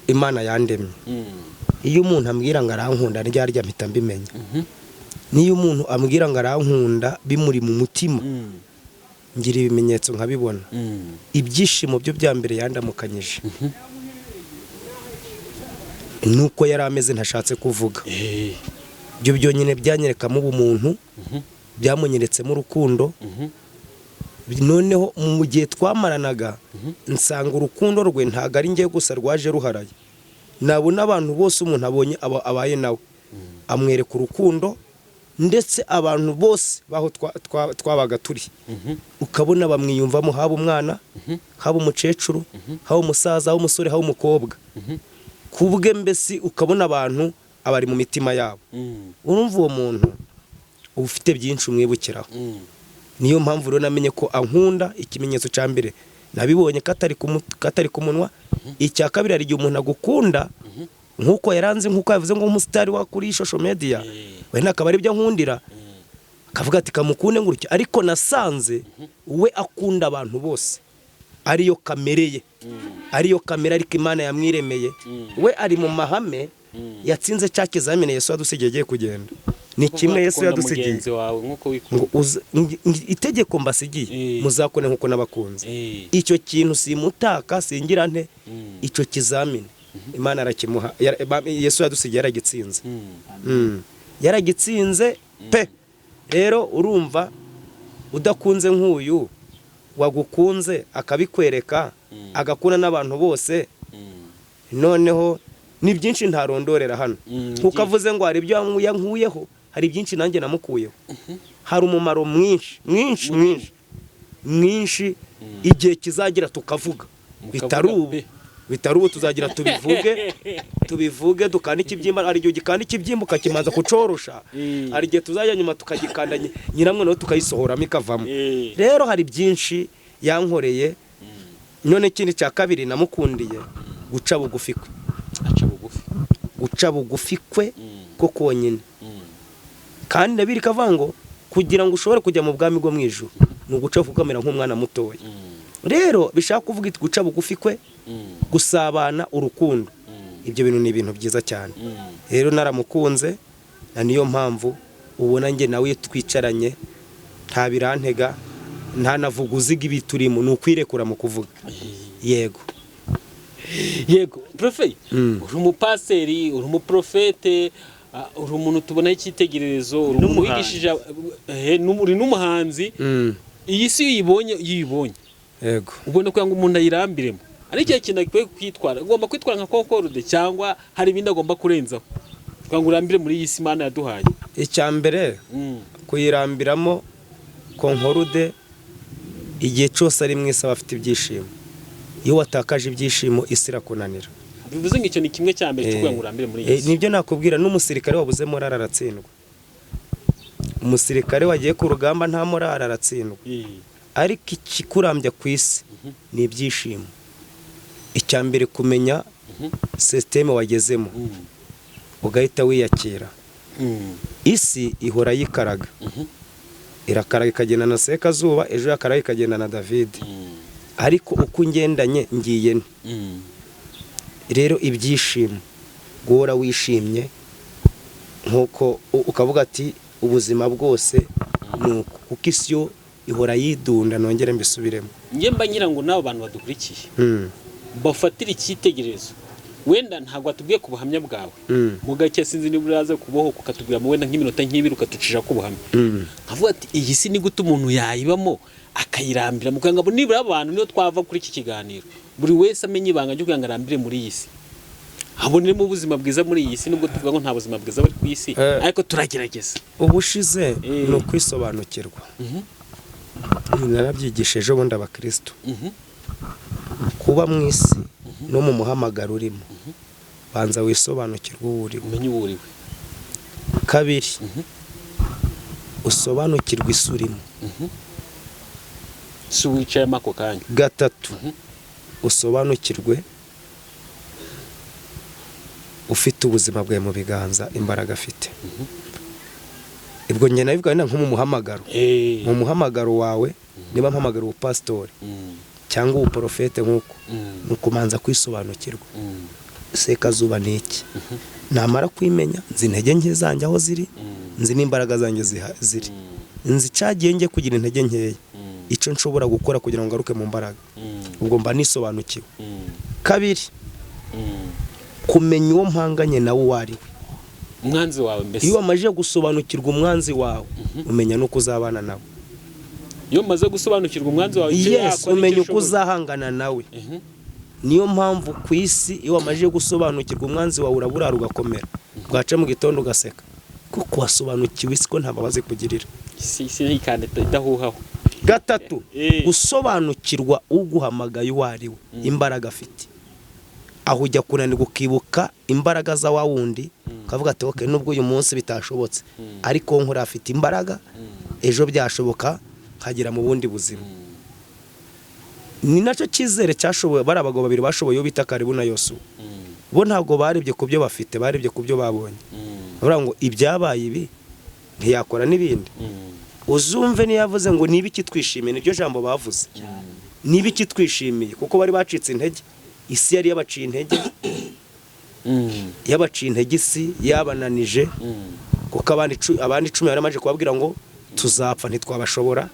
Imana yandemye iyo umuntu ambwira ngo arankunda ryarya mpita mbimenya niyo umuntu ambwira ngo arankunda bimuri mu mutima ngira ibimenyetso nkabibona ibyishimo byo bya mbere yandamukanyije nuko yari ameze ntashatse kuvuga byo byonyine byanyerekamo ubumuntu byamunyeretsemo urukundo noneho mu gihe twamaranaga nsanga urukundo rwe ntago ari ngiye gusa rwaje ruharaye nabona abantu bose umuntu abonye abaye nawe amwereka urukundo ndetse abantu bose baho twabaga turi ukabona bamwiyumvamo, haba umwana, haba umukecuru, haba umusaza, haba umusore, haba umukobwa, kubwe mbese ukabona abantu abari mu mitima yabo. Urumva uwo muntu uba ufite byinshi umwibukiraho. Niyo mpamvu rero namenye ko ankunda. Ikimenyetso cya mbere nabibonye katari ku munwa. Icya kabiri, hari igihe umuntu agukunda nk'uko yaranze, nk'uko yavuze ngo umusitari wa kuri social media, wenda akaba ari byo ankundira, akavuga ati kamukunde ngurutyo, ariko nasanze we akunda abantu bose, ariyo kamere ye, ariyo kamere ariko Imana yamwiremeye. We ari mu mahame yatsinze cya kizamini Yesu yadusigiye agiye kugenda. Ni kimwe Yesu yadusigiye, itegeko mbasigiye muzakone nk'uko nabakunze. Icyo kintu simutaka, singira nte, icyo kizamini Imana arakimuha. Yesu yadusigiye yaragitsinze, yaragitsinze pe. Rero urumva udakunze nk'uyu wagukunze akabikwereka, agakunda n'abantu bose, noneho ni byinshi ntarondorera hano. Kuko avuze ngo hari ibyo yankuyeho, hari byinshi nanjye namukuyeho. Hari umumaro mwinshi mwinshi mwinshi mwinshi. Igihe kizagira tukavuga, bitari ubu tuzagira tubivuge dukanda ikibyimba. Hari igihe ugikanda ikibyimba ukakimanza kucorosha, hari igihe tuzajya nyuma tukagikanda nyiramwe nawe tukayisohoramo ikavamo. Rero hari byinshi yankoreye. None ikindi cya kabiri namukundiye, guca bugufi kwe. Guca bugufi kwe ko konyine. Kandi nabiri kavuga ngo kugira ngo ushobore kujya mu bwami bwo mu ijuru ni uguca kukamera nk'umwana mutoya. Rero bishaka kuvuga iti guca bugufi kwe, gusabana, urukundo. Ibyo bintu ni ibintu byiza cyane. Rero naramukunze, na niyo mpamvu ubona njye nawe twicaranye nta birantega, nta navuguziga ibiturimo, ni ukwirekura mu kuvuga. Yego Profe, uri umupaseri, uri umuprofete, uri umuntu tubonaho icyitegererezo, uri umuntu wigishije, uri n'umuhanzi. Iyi si uyibonye yego ubona kugira ngo umuntu ayirambiremo, ari igihe kintu akwiye kwitwara, agomba kwitwara nka Concorde cyangwa hari ibindi agomba kurenzaho kugira ngo urambire muri iyi si Imana yaduhaye? Icya mbere kuyirambiramo Concorde, igihe cyose ari mwese abafite ibyishimo. Iyo watakaje ibyishimo isi irakunanira. Bivuze ngo icyo ni kimwe cya mbere cyo kugira ngo urambire muri iyi si. Nibyo nakubwira, n'umusirikare wabuze morale aratsindwa. Umusirikare wagiye ku rugamba nta morale aratsindwa. Ariko ikikurambya ku isi ni ibyishimo. Icya mbere kumenya systeme wagezemo, ugahita wiyakira. Isi ihora yikaraga, irakaraga ikagenda na Sekazuba, ejo yakaraga ikagenda na David. Ariko uko ngendanye ngiye rero ibyishimo, guhora wishimye, nkuko ukavuga ati ubuzima bwose nuko, kuko isi yo ihora yidunda. Nongere mbisubiremo, njye mba ngira ngo n'abo bantu badukurikiye bafatira icyitegererezo. Wenda ntabwo watubwiye ku buhamya bwawe, mugake sinzi niba uraza kuboho ukatubwira mu wenda nk'iminota nk'ibiri ukatucisha ku buhamya. Nkavuga ati iyi si ni gute umuntu yayibamo akayirambira, mukanga ngo nibura abantu niyo twava kuri iki kiganiro buri wese amenye ibanga ryo kugira ngo arambire muri iyi si, habonemo ubuzima bwiza muri iyi si. Nubwo tuvuga ngo nta buzima bwiza buri ku isi, ariko turagerageza. Ubushize ni ukwisobanukirwa. Narabyigishije ubundi abakristo kuba mu isi no mu muhamagaro urimo, banza wisobanukirwe uwo uriwe, umenye uwo uriwe. Kabiri, usobanukirwe isi urimo, si wicayemo ako kanya. Gatatu, usobanukirwe ufite ubuzima bwawe mu biganza, imbaraga afite. Ibwo njye nabivuga nko mu muhamagaro. Mu muhamagaro wawe, niba mpamagara ubupasitori cyangwa ubuprofete, nk'uko nukumanza kwisobanukirwa. Sekazuba ni iki? Namara kwimenya, nzi intege nke zanjye aho ziri, nzi n'imbaraga zanjye ziri, nzi cyagiye njye kugira intege nkeya, icyo nshobora gukora kugira ngo ngaruke mu mbaraga. Ubwo mba nisobanukiwe. Kabiri, kumenya uwo mpanganye nawe uwo ari we, umwanzi wawe. Mbese iyo wamaze gusobanukirwa umwanzi wawe, umenya nuko uzabana nawe. Iyo maze gusobanukirwa umwanzi wawe, yes, umenya uko uzahangana nawe. Niyo mpamvu ku isi iyo wamaze gusobanukirwa umwanzi wawe, uraburara ugakomera, bwaca mu gitondo ugaseka, kuko wasobanukiwe isi ko nta mbabazi kugirira. si ikande idahuhaho. Gatatu, gusobanukirwa uguhamagaye uwo ari we, imbaraga afite. Aho ujya kunanirwa ukibuka imbaraga za wa wundi, ukavuga ati okay, nubwo uyu munsi bitashobotse ariko nkora afite imbaraga, ejo byashoboka nkagera mu bundi buzima. Ni nacyo cyizere cyashoboye bari abagabo babiri bashoboye bita Kalebu na Yosuwa. Bo ntabwo barebye ku byo bafite, barebye ku byo babonye. Baravuga ngo ibyabaye ibi ntiyakora n'ibindi. Uzumve ni yavuze ngo niba iki twishimiye, nibyo jambo bavuze. Niba iki twishimiye, kuko bari bacitse intege. Isi yari yabaciye intege. Yabaciye intege isi, yabananije. Kuko abandi 10 baramaje kubabwira ngo tuzapfa ntitwabashobora,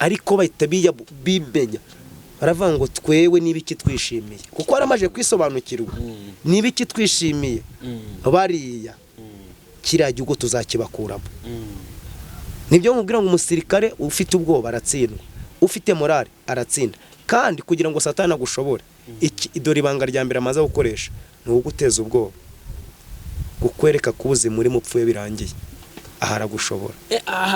ariko bahita bimenya. Baravuga ngo twewe niba iki twishimiye, kuko baramaje kwisobanukirwa. Niba iki twishimiye, bariya kiriya gihugu tuzakibakuramo. Nibyo mubwira ngo umusirikare ufite ubwoba aratsindwa, ufite morale aratsinda. Kandi kugira ngo Satani agushobore, idore ibanga rya mbere amaze gukoresha ni uguteza ubwoba, gukwereka ko ubuzima muri mupfuye birangiye, ahara gushobora.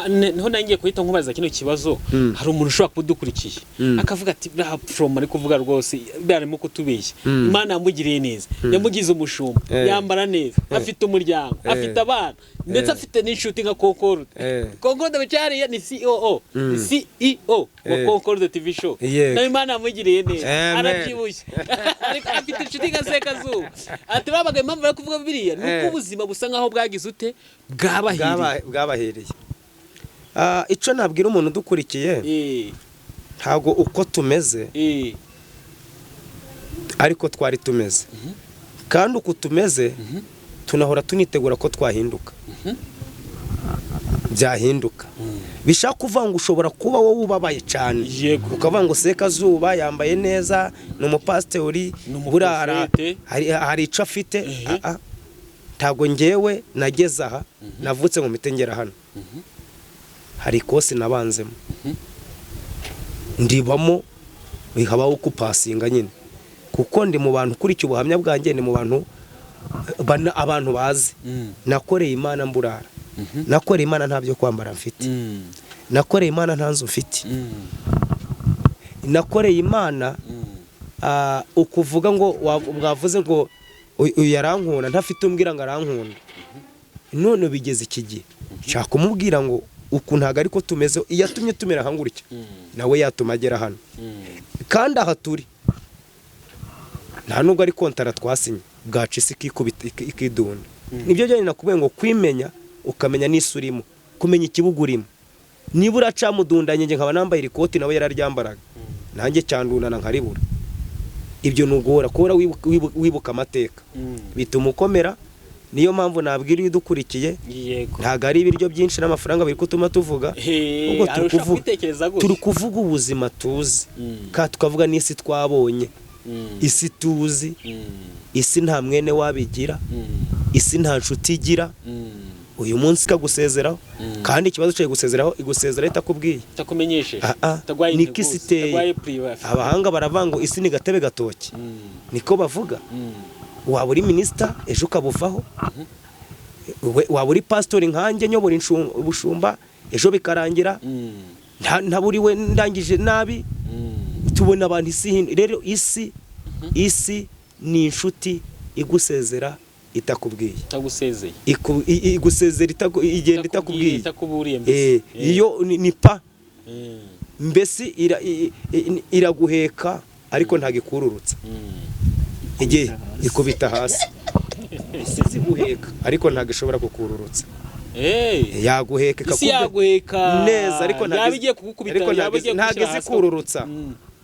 Niho nangiye kuhita nkubaza kino kibazo. Hari umuntu ushobora kudukurikiye akavuga ati bra from ari kuvuga rwose barimo kutubeshya. Imana yamugiriye neza, yamugize umushumba, yambara neza, afite umuryango, afite abana, ndetse afite n'inshuti nka Concorde. Concorde bacariye ni CEO, ni CEO wa Concorde TV show. Na Imana yamugiriye neza, arabyibushye. Ariko afite inshuti nka Sekazuba. Ati babaga impamvu bari kuvuga biriya nuko ubuzima busa nkaho bwagize ute bwabahereye. Ico nabwira umuntu dukurikiye, ntago uko tumeze ariko twari tumeze. Kandi uko tumeze tunahora tunitegura ko twahinduka. Byahinduka. Bishaka kuvuga ngo ushobora kuba wowe ubabaye cyane, ukavuga ngo Sekazuba yambaye neza, no mupastori burara hari ico afite. Ntago ngewe nageze aha, navutse mu mitengera hano. Hari kosi nabanzemo, ndibamo bihabaho kupasinga nyine, kuko ndi mu bantu kurikiye ubuhamya bwanjye, ni mu bantu abantu bazi. Nakoreye Imana mburara, nakoreye Imana nta byo kwambara mfite, nakoreye Imana nta nzu mfite, nakoreye Imana ukuvuga ngo mwavuze ngo uyu yarankunda ntafite umbwira ngo arankunda. None bigeze iki gihe nshaka kumubwira ngo uku ntago ariko tumeze, yatumye tumera hangurike nawe yatuma agera hano. Kandi aha turi nta nubwo ari kontara twasinye, bwacu isi ikidunda. Nibyo byane nakubwiye ngo kwimenya, ukamenya n'isi urimo, kumenya ikibuga urimo. Niba uracamudundanye nge nkaba nambaye irikoti nawe yararyambaraga, nanjye cyandunana nkaribura. Ibyo nugora kubera wibuka amateka bituma ukomera. Niyo mpamvu nabwira iyo dukurikiye, ntago ari ibiryo byinshi n'amafaranga biri kutuma tuvuga, ubwo turi kuvuga ubuzima tuzi, kandi tukavuga n'isi twabonye. Isi tuzi, isi nta mwene wabigira, isi nta nshuti igira. Uyu munsi kagusezeraho, kandi ikibazo cyo gusezeraho igusezera itakubwiye, takumenyeshe, niko isi iteye. Abahanga baravango isi ni gatebe gatoki, niko bavuga. Waba uri minisita ejo ukabuvaho, waba uri pastori nkanjye nyobora ubushumba ejo bikarangira, ntaburiwe ndangije nabi. Tubona abantu isi rero, isi ni inshuti igusezera itakubwiye, itagusezeye, igusezera igenda itakubwiye. Iyo ni pa mbese iraguheka ariko ntagikururutsa. Igihe ikubita hasi, isi guheka ariko ntagishobora kukururutsa. Yaguheka ikakuguheka neza ariko yabigiye kugukubita, ntagize kururutsa.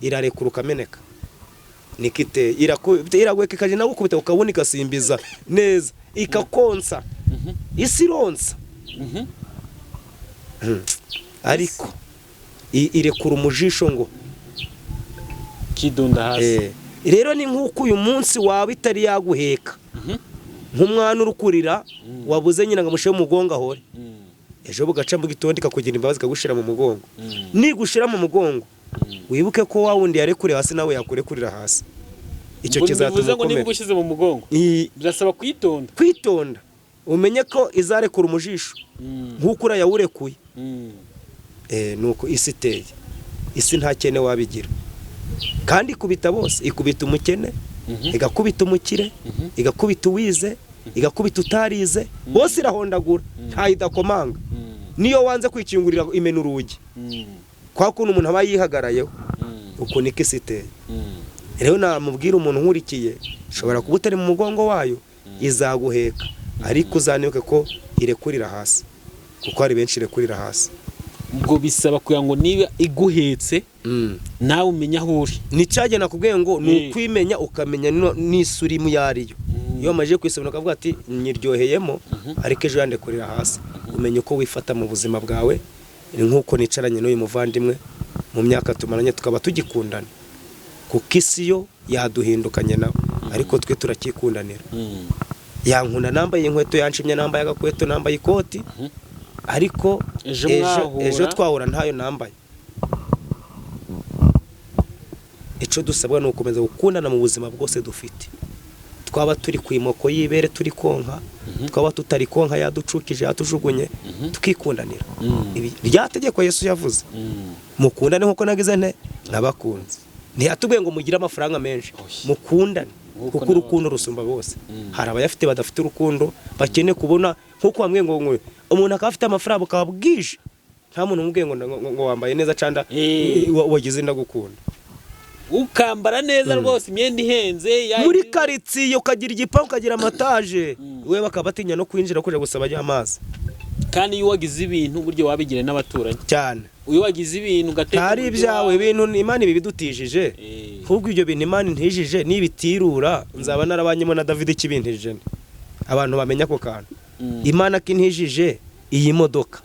Irarekura ukameneka. Nikite iraguheka ikaje nawe ukubita ukabona ikasimbiza neza, ikakonsa. Isi ronsa. Ariko irekura umujisho ngo kidunda hasi. Rero ni nk'uko uyu munsi waba itari yaguheka, nk'umwana urukurira wabuze nyina ngo amushyire mu mugongo ahore, ejo bugaca mu gitondo ikakugira imbabazi ikagushira mu mugongo. Nigushira mu mugongo wibuke ko wa wundi yarekure hasi nawe yakurekurira hasi. Icyo kizatuma bivuze ngo niba ugushize mu mugongo birasaba kwitonda. umenye ko izarekura umujisho nk'uko urayawurekuye. Nuko isi iteye, isi nta kene wabigira, kandi ikubita bose, ikubita umukene, igakubita umukire, igakubita uwize, igakubita utarize, bose irahondagura, ntayidakomanga. Niyo wanze kwikingurira imena urugi, kwa kuntu umuntu aba yihagarayeho, uko niko isi iteye. Rero namubwira umuntu nkurikiye, ushobora kuba utari mu mugongo wayo, izaguheka, ariko uzanibuke ko irekurira hasi, kuko hari benshi irekurira hasi. Ubwo bisaba kugira ngo niba iguhetse nawe umenya aho uri. Nicage nakubwiye ngo ni ukwimenya, ukamenya n'isuri mu yariyo. Iyo amaje kwisubira akavuga ati nyiryoheyemo, ariko ejo yandekurira hasi. Umenya uko wifata mu buzima bwawe, nk'uko nicaranye n'uyu muvandimwe mu myaka tumaranye, tukaba tugikundana, kuko isi yo yaduhindukanye nawe, ariko twe turakikundanira. Yankunda nambaye inkweto, yanshimye nambaye agakweto, nambaye ikoti, ariko ejo twahura ntayo nambaye. Ico dusabwa ni ukomeza gukundana mu buzima bwose dufite. Twaba turi ku imoko y'ibere turi konka, twaba tutari konka yaducukije yatujugunye, tukikundanira. Ibi ryategeko Yesu yavuze, mukundane nkuko nagize nte nabakunze. Ntiyatubwiye ngo mugire amafaranga menshi, mukundane kuko urukundo rusumba bose. Hari abayafite badafite urukundo, bakene kubona nkuko bamwe ngo umuntu akafite amafaranga ukaba bwije, nta muntu umubwiye ngo wambaye neza canda wagize ndagukunda. Ukambara neza rwose, imyenda ihenze muri karitsiye, ukagira igipangu, ukagira amataje, we bakabatinya no kwinjira kuja gusaba y'amazi. Kandi iyo wagize ibintu buryo wabigire n'abaturanyi cyane. Uyo wagize ibintu gateka hari ibyawe ibintu Imana ibidutijije, ahubwo ibyo bintu Imana intijije nibitirura, nzaba narabanyemo na David kibintije. Abantu bamenya ko kantu Imana kintijije iyi modoka,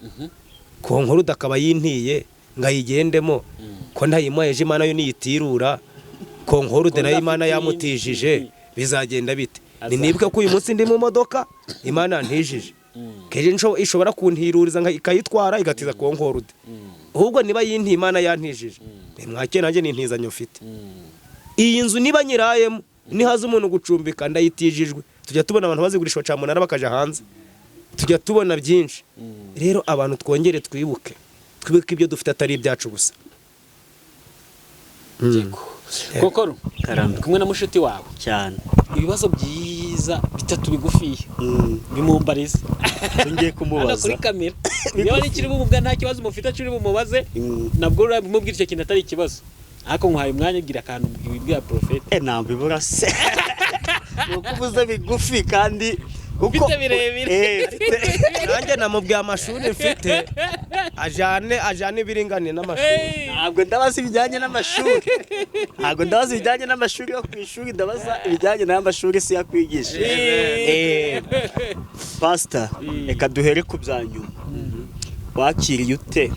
ko nkuru dakaba yintiye ngayigendemo, ko ntayimoyeje Imana yo niyitirura, ko nkuru de na Imana yamutijije, bizagenda bite? Ni nibwe ko uyu munsi ndi mu modoka Imana ntijije, keje nco ishobora kuntiruriza ikayitwara igatiza ko nkuru de. Ahubwo niba yinti Imana yantijije, mwake nanjye nintizanyo mfite. Iyi nzu niba nyirayemo nihaza umuntu gucumbika ndayitijijwe, tujya tubona abantu bazigurishwa camunara bakaja hanze, tujya tubona byinshi. Rero abantu twongere twibuke ibyo dufite atari ibyacu gusa. Kokoro kumwe na mushuti wawe cyane, ibibazo byiza bitatu bigufiye bimumbarize, ngiye kumubaza kuri kamera. Niba ari kiri bumubwa nta kibazo mufite cyo bumubaze, nabwo urabimubwira icyo kintu atari ikibazo, ariko nkuhaye umwanya ugira akantu bwibwira Prophet. Nambibura se nukuvuza bigufi kandi uko birebire. Nanjye namubwiye amashuri mfite, ajane biringane n'amashuri. Ntabwo ndabaza ibijyanye n'amashuri, ntabwo ndabaza ibijyanye n'amashuri yo ku ishuri, ndabaza ibijyanye n'amashuri si yakwigisha. Pastor, reka duhere ku byanyuma. Wakiriye ute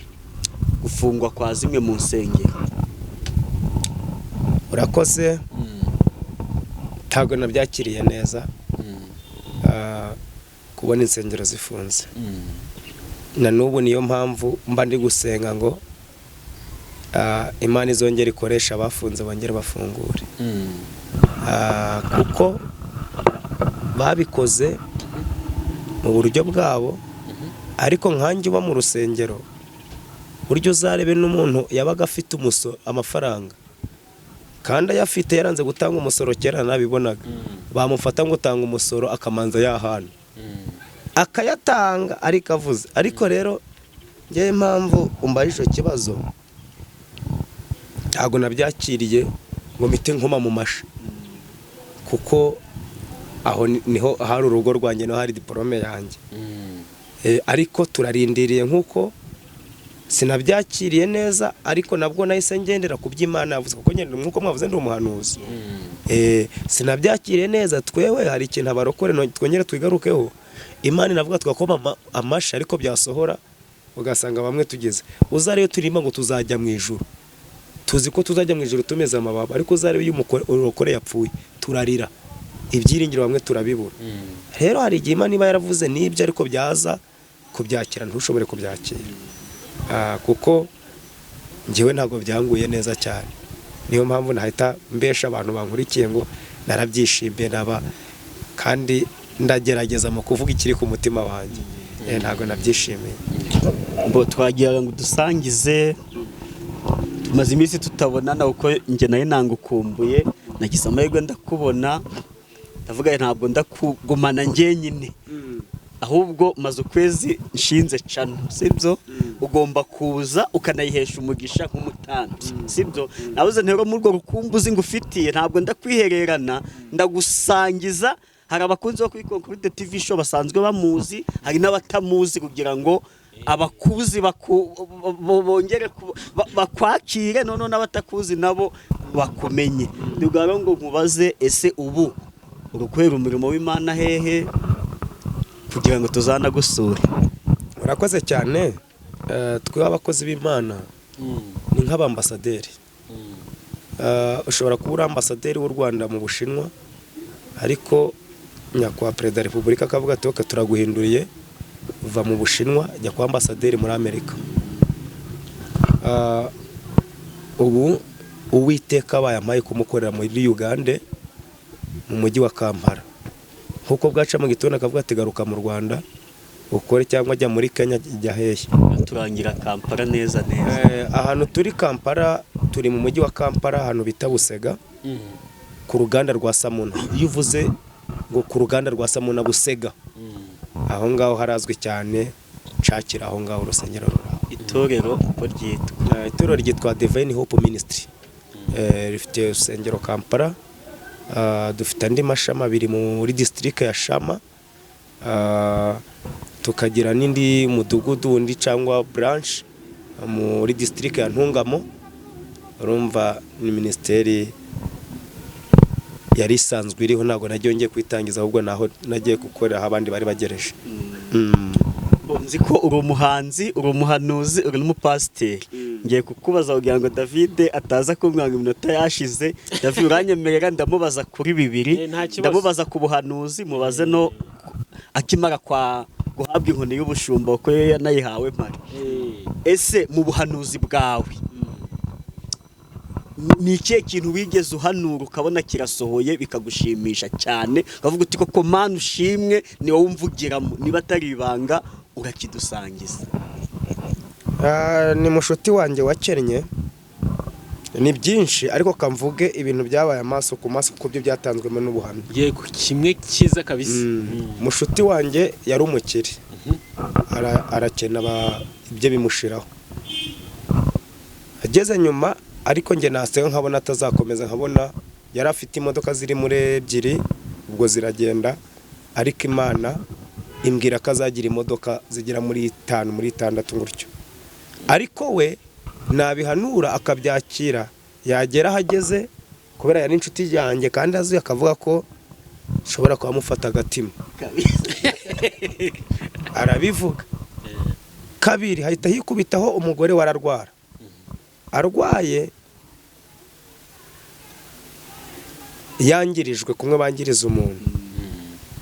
gufungwa kwa zimwe mu nsengero? Urakoze. Ntabwo nabyakiriye neza, kubona insengero zifunze. Na n'ubu niyo mpamvu mba ndi gusenga ngo Imana izongera ikoresha abafunze bongere bafungure, kuko babikoze mu buryo bwabo. Ariko nkanjye uba mu rusengero, buryo uzarebe n'umuntu yabaga afite amafaranga kandi ayafite yaranze gutanga umusoro, kera nabibonaga bamufata ngo utanga umusoro akamanza yahana akayatanga ariko avuze. Ariko rero ngiye impamvu umbaye ico kibazo, ntago nabyakiriye ngo mite nkoma mu mashi, kuko aho niho hari urugo rwanjye, no hari diplome yanjye. Ariko turarindiriye, nkuko sinabyakiriye neza, ariko nabwo nahise ngendera ku by'Imana yavuze, kuko nyine nkuko mwavuze ndi umuhanuzi. Sinabyakiriye neza. Twewe hari ikintu abarokore twongera twigarukeho, Imana inavuga twakoma amashi, ariko byasohora ugasanga bamwe tugeze. Uzariyo turimo ngo tuzajya mu ijuru, tuzi ko tuzajya mu ijuru tumeze amababa, ariko uzariyo uyu urokore yapfuye turarira, ibyiringiro bamwe turabibura. Rero hari igihe Imana iba yaravuze n'ibyo, ariko byaza kubyakira ntushobore kubyakira, kuko ngiwe ntabwo byanguye neza cyane. Niyo mpamvu nahita mbesha abantu bankurikiye ngo narabyishimiye naba, kandi ndagerageza mu kuvuga ikiri ku mutima wanjye. Ntabwo nabyishimiye. Bo twagira ngo dusangize, tumaze iminsi tutabonana uko njye nayo nangukumbuye, nagize amahirwe ndakubona, ndavuga ntabwo ndakugumana njyenyine, ahubwo maze ukwezi nshinze cano, sibyo? Ugomba kuza ukanayihesha umugisha nk'umutambyi, sibyo? Nabuze ntero muri urwo rukumbuzi ngufitiye, ntabwo ndakwihererana, ndagusangiza. Hari abakunzi bo kuri Concorde TV show basanzwe bamuzi, hari n'abatamuzi, kugira ngo abakuzi bongere bakwakire, none n'abatakuzi nabo bakumenye. Ndugaro ngo mubaze, ese ubu urukwera umurimo w'Imana hehe kugira ngo tuzana gusura? Urakoze cyane. Twe abakozi b'Imana ni nk'abambasaderi. Ushobora kuba uri ambasaderi w'u Rwanda mu Bushinwa, ariko nyakubahwa Perezida wa Repubulika akavuga ati oke turaguhinduriye, uva mu Bushinwa jya kuba ambasaderi muri Amerika. Ubu Uwiteka bayampaye kumukorera muri Uganda mu mujyi wa Kampala. Nkuko bwaca mu gitondo akavuga ati garuka mu Rwanda ukore, cyangwa jya muri Kenya, jya hehe. Turangira Kampala neza neza. Ahantu turi Kampala, turi mu mujyi wa Kampala, ahantu bita Busega, ku ruganda rwa Samuna. Iyo uvuze ngo ku ruganda rwa Samuna Busega, aho ngaho harazwi cyane, nshakira aho ngaho urusengero ruraho. Itorero uko ryitwa? Itorero ryitwa Divine Hope Ministry. Rifite urusengero Kampala, dufite andi mashami abiri muri district ya Shama, tukagira n'indi mudugudu undi cyangwa branch muri district ya Ntungamo. Urumva ni ministeri yari isanzwe iriho, ntabwo nagiye ngiye kwitangiza, ahubwo naho nagiye gukorera abandi bari bagereje. Nzi ko uri umuhanzi, uri umuhanuzi, uri n'umupasiteri. Ngiye kukubaza kugira ngo David ataza kumwanga iminota yashize. David uranyemerera ndamubaza kuri bibiri. Ndamubaza ku buhanuzi, mubaze no akimara guhabwa inkoni y'ubushumba ko yanayihawe mpari. Ese mu buhanuzi bwawe ni ikihe kintu wigeze uhanura ukabona kirasohoye bikagushimisha cyane, ukavuga uti koko Mana ushimwe, ni wowe umvugiramo, niba atari ibanga urakidusangiza? Ni mushuti wanjye wakennye, ni byinshi, ariko kamvuge ibintu byabaye amaso ku maso kuko byo byatanzwemo n'ubuhamya. Yego, kimwe kiza kabisa. Mushuti wanjye yari umukire, arakena ibyo bimushiraho. Ageze nyuma, ariko njye naseho nkabona atazakomeza, nkabona yari afite imodoka ziri muri 2, ubwo ziragenda, ariko Imana imbwira ko azagira imodoka zigera muri 5 muri 6 gutyo. Ariko we nabihanura akabyakira, yagera hageze, kubera yari inshuti yanjye kandi azuye, akavuga ko nshobora kumufata agatima. Arabivuga. Kabiri hahita hikubitaho umugore wararwara. Arwaye, yangirijwe kumwe bangiriza umuntu.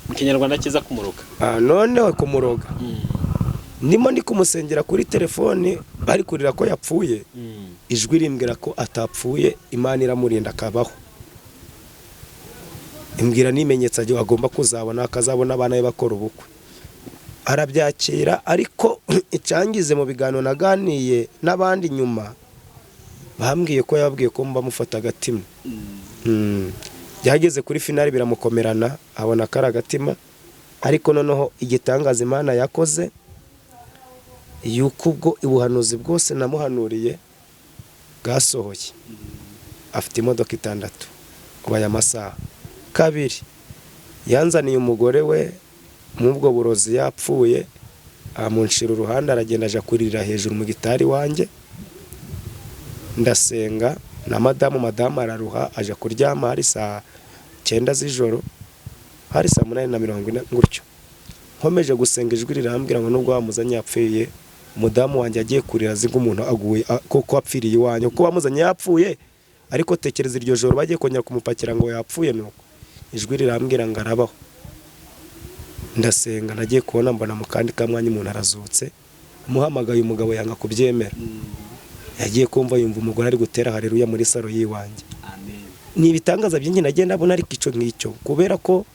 Mu Kinyarwanda kiza kumuroga. Noneho kumuroga. Ndimo ndi kumusengera kuri telefone, bari kurira ko yapfuye. Ijwi rimbwira ko atapfuye, Imana iramurinda akabaho. Imbwira n'imenyetso agiye agomba kuzabona, akazabona abana be bakora ubukwe. Arabyakira, ariko icyangize mu biganiro naganiye n'abandi nyuma, bambwiye ko yababwiye ko mba mufata agatima. Byageze kuri finale biramukomerana, abona kari agatima, ariko noneho igitangaza Imana yakoze, yuko ubwo ubuhanuzi bwose namuhanuriye bwasohoye. Afite imodoka 6 kuba y'amasaha. Kabiri yanzaniye umugore we mu bwo burozi yapfuye, amunshira uruhande, aragenda aja kuririra hejuru mu gitari wanjye. Ndasenga na madamu araruha, aje kuryama, hari saa 9 z'ijoro, hari saa 8:40 gutyo. Nkomeje gusenga, ijwi rirambwira ngo nubwo bamuzanye yapfuye, umudamu wanjye agiye kurira aziga umuntu aguye koko apfiriye iwanjye, kuko bamuzanye yapfuye, ariko tekereza iryo joro bagiye kongera kumupakira ngo yapfuye. Nuko ijwi rirambwira ngo arabaho. Ndasenga, nagiye kubona mbona mu kandi kamwanya umuntu arazutse, muhamagaye umugabo yanga kubyemera. Yagiye kumva yumva umugore ari gutera haleluya muri saro yiwanjye. Amen. Ni ibitangaza byinshi nagenda abona, ariko ico nk'icyo kubera ko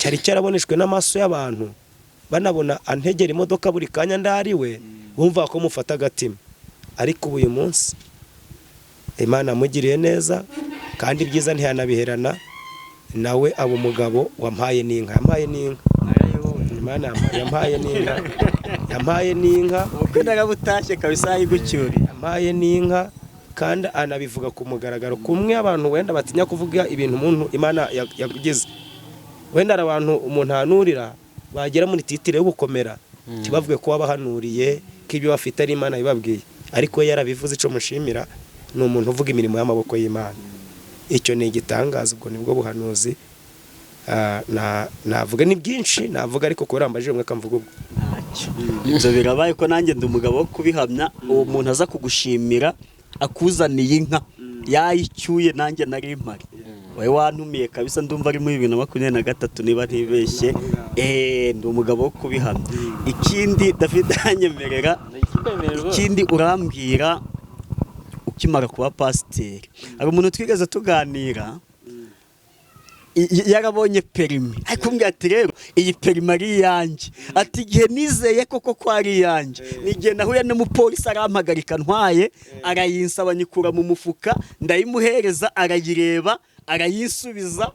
cyari cyaraboneshwe n'amaso y'abantu banabona antegera imodoka buri kanya ndariwe bumva ko mufata agatima, ariko uyu munsi Imana amugiriye neza kandi ibyiza ntiyanabiherana nawe abo umugabo wampaye n'inka, Imana yampaye n'inka uko narabutashye kabisa igucyuri, yampaye n'inka kandi anabivuga ku mugaragaro. Kumwe abantu wenda batinya kuvuga ibintu umuntu Imana yagize, wenda ari abantu umuntu hanurira bagera muri titire y'ubukomera kibavuge ko wabahanuriye ko ibyo bafite ari Imana bibabwiye, ariko yarabivuze ico mushimira ni umuntu uvuga imirimo y'amaboko y'Imana. Icyo ni igitangaza, ubwo nibwo buhanuzi. Navuga ni byinshi navuga, ariko kurambaje umwe kamvuga ubwo ibyo birabaye ko nanjye ndi umugabo wo kubihamya. Uwo muntu aza kugushimira akuzaniye inka yayicyuye, nanjye nari mpari, wowe wantumiye kabisa, ndumva ari muri 2023 niba ntibeshye. Ndi umugabo wo kubihamya. Ikindi David anyemerera, ikindi urambwira ukimara kuba pasiteri, hari umuntu twigeze tuganira yarabonye perimi, ariko mbwira ati rero iyi perimi ari iyanjye, ati igihe nizeye koko ko ari iyanjye nigihe nahuye n'umupolisi arampagarika ntwaye, arayinsaba nyikura mu mufuka ndayimuhereza, arayireba arayisubiza,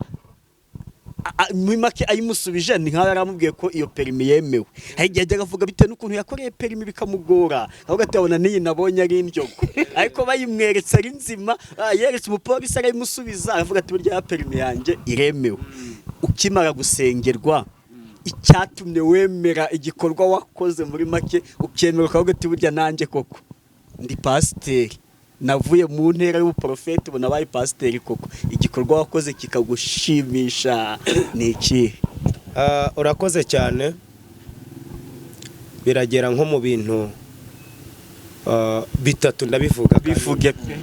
muri make ayimusubije ni nkaho yaramubwiye ko iyo perimi yemewe. Igihe ajya avuga bitewe n'ukuntu yakoreye perimi bikamugora, ahubwo atabona n'iyi nabonye ari indyogo, ariko bayimweretse ari nzima, yeretse umupolisi arayimusubiza, aravuga ati burya ya perimi yanjye iremewe. Ukimara gusengerwa, icyatumye wemera igikorwa wakoze, muri make ukemera ukavuga ati burya nanjye koko ndi pasiteri, navuye mu ntera y'ubuprofeti ubu nabaye pasiteri koko, igikorwa wakoze kikagushimisha ni iki? Urakoze cyane. Biragera nko mu bintu bitatu ndabivuga, bivuge pe.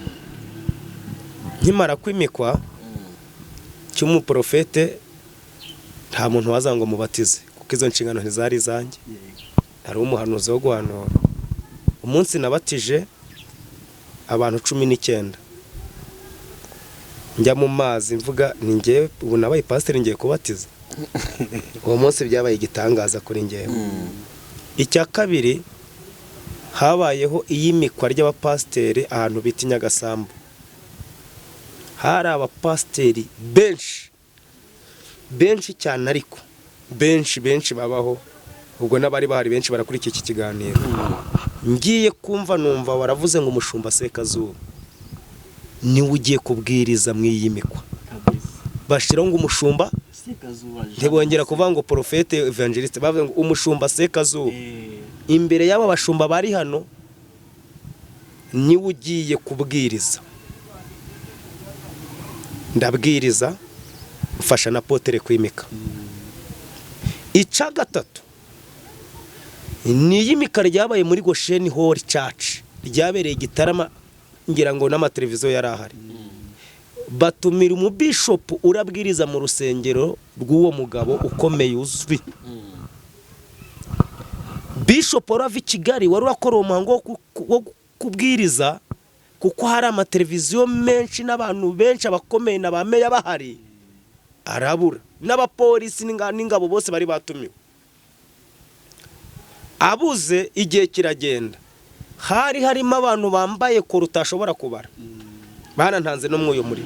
Nkimara kwimikwa cy'umuprofete, nta muntu waza ngo mubatize, kuko izo nshingano ntizari zanjye, hari umuhanuzi wo guhanura. Umunsi nabatije abantu 19 njya mu mazi mvuga ni ngewe ubu nabaye pasiteri ngiye kubatiza. Uwo munsi byabaye igitangaza kuri ngewe. Icya kabiri, habayeho iyimikwa ry'abapasiteri ahantu bita Nyagasambu. Hari abapasiteri benshi cyane, ariko benshi babaho, ubwo n'abari bahari benshi barakurikira iki kiganiro. Ngiye kumva numva waravuze ngo umushumba Sekazuba niwe ugiye kubwiriza mwiyimikwa, bashiraho ngo umushumba Sekazuba, ntibongera kuvuga ngo profete evangeliste, bavuze ngo umushumba Sekazuba. Imbere y'aba bashumba bari hano niwe ugiye kubwiriza. Ndabwiriza mfasha na Potere kwimika. Ica gatatu ni iyimika ryabaye muri Gosheni Hall Church, ryabereye Gitarama, ngira ngo n'amateleviziyo yari ahari. Batumira umubishopu urabwiriza mu rusengero rw'uwo mugabo ukomeye uzwi. Bishop waravi Kigali wari urakora umuhango wo kubwiriza, kuko hari amateleviziyo menshi n'abantu benshi abakomeye n'abameya bahari, arabura n'abapolisi n'ingabo bose bari batumiwe. Abuze igihe kiragenda, hari harimo abantu bambaye ko rutashobora kubara, barantanze no mwuyo muri.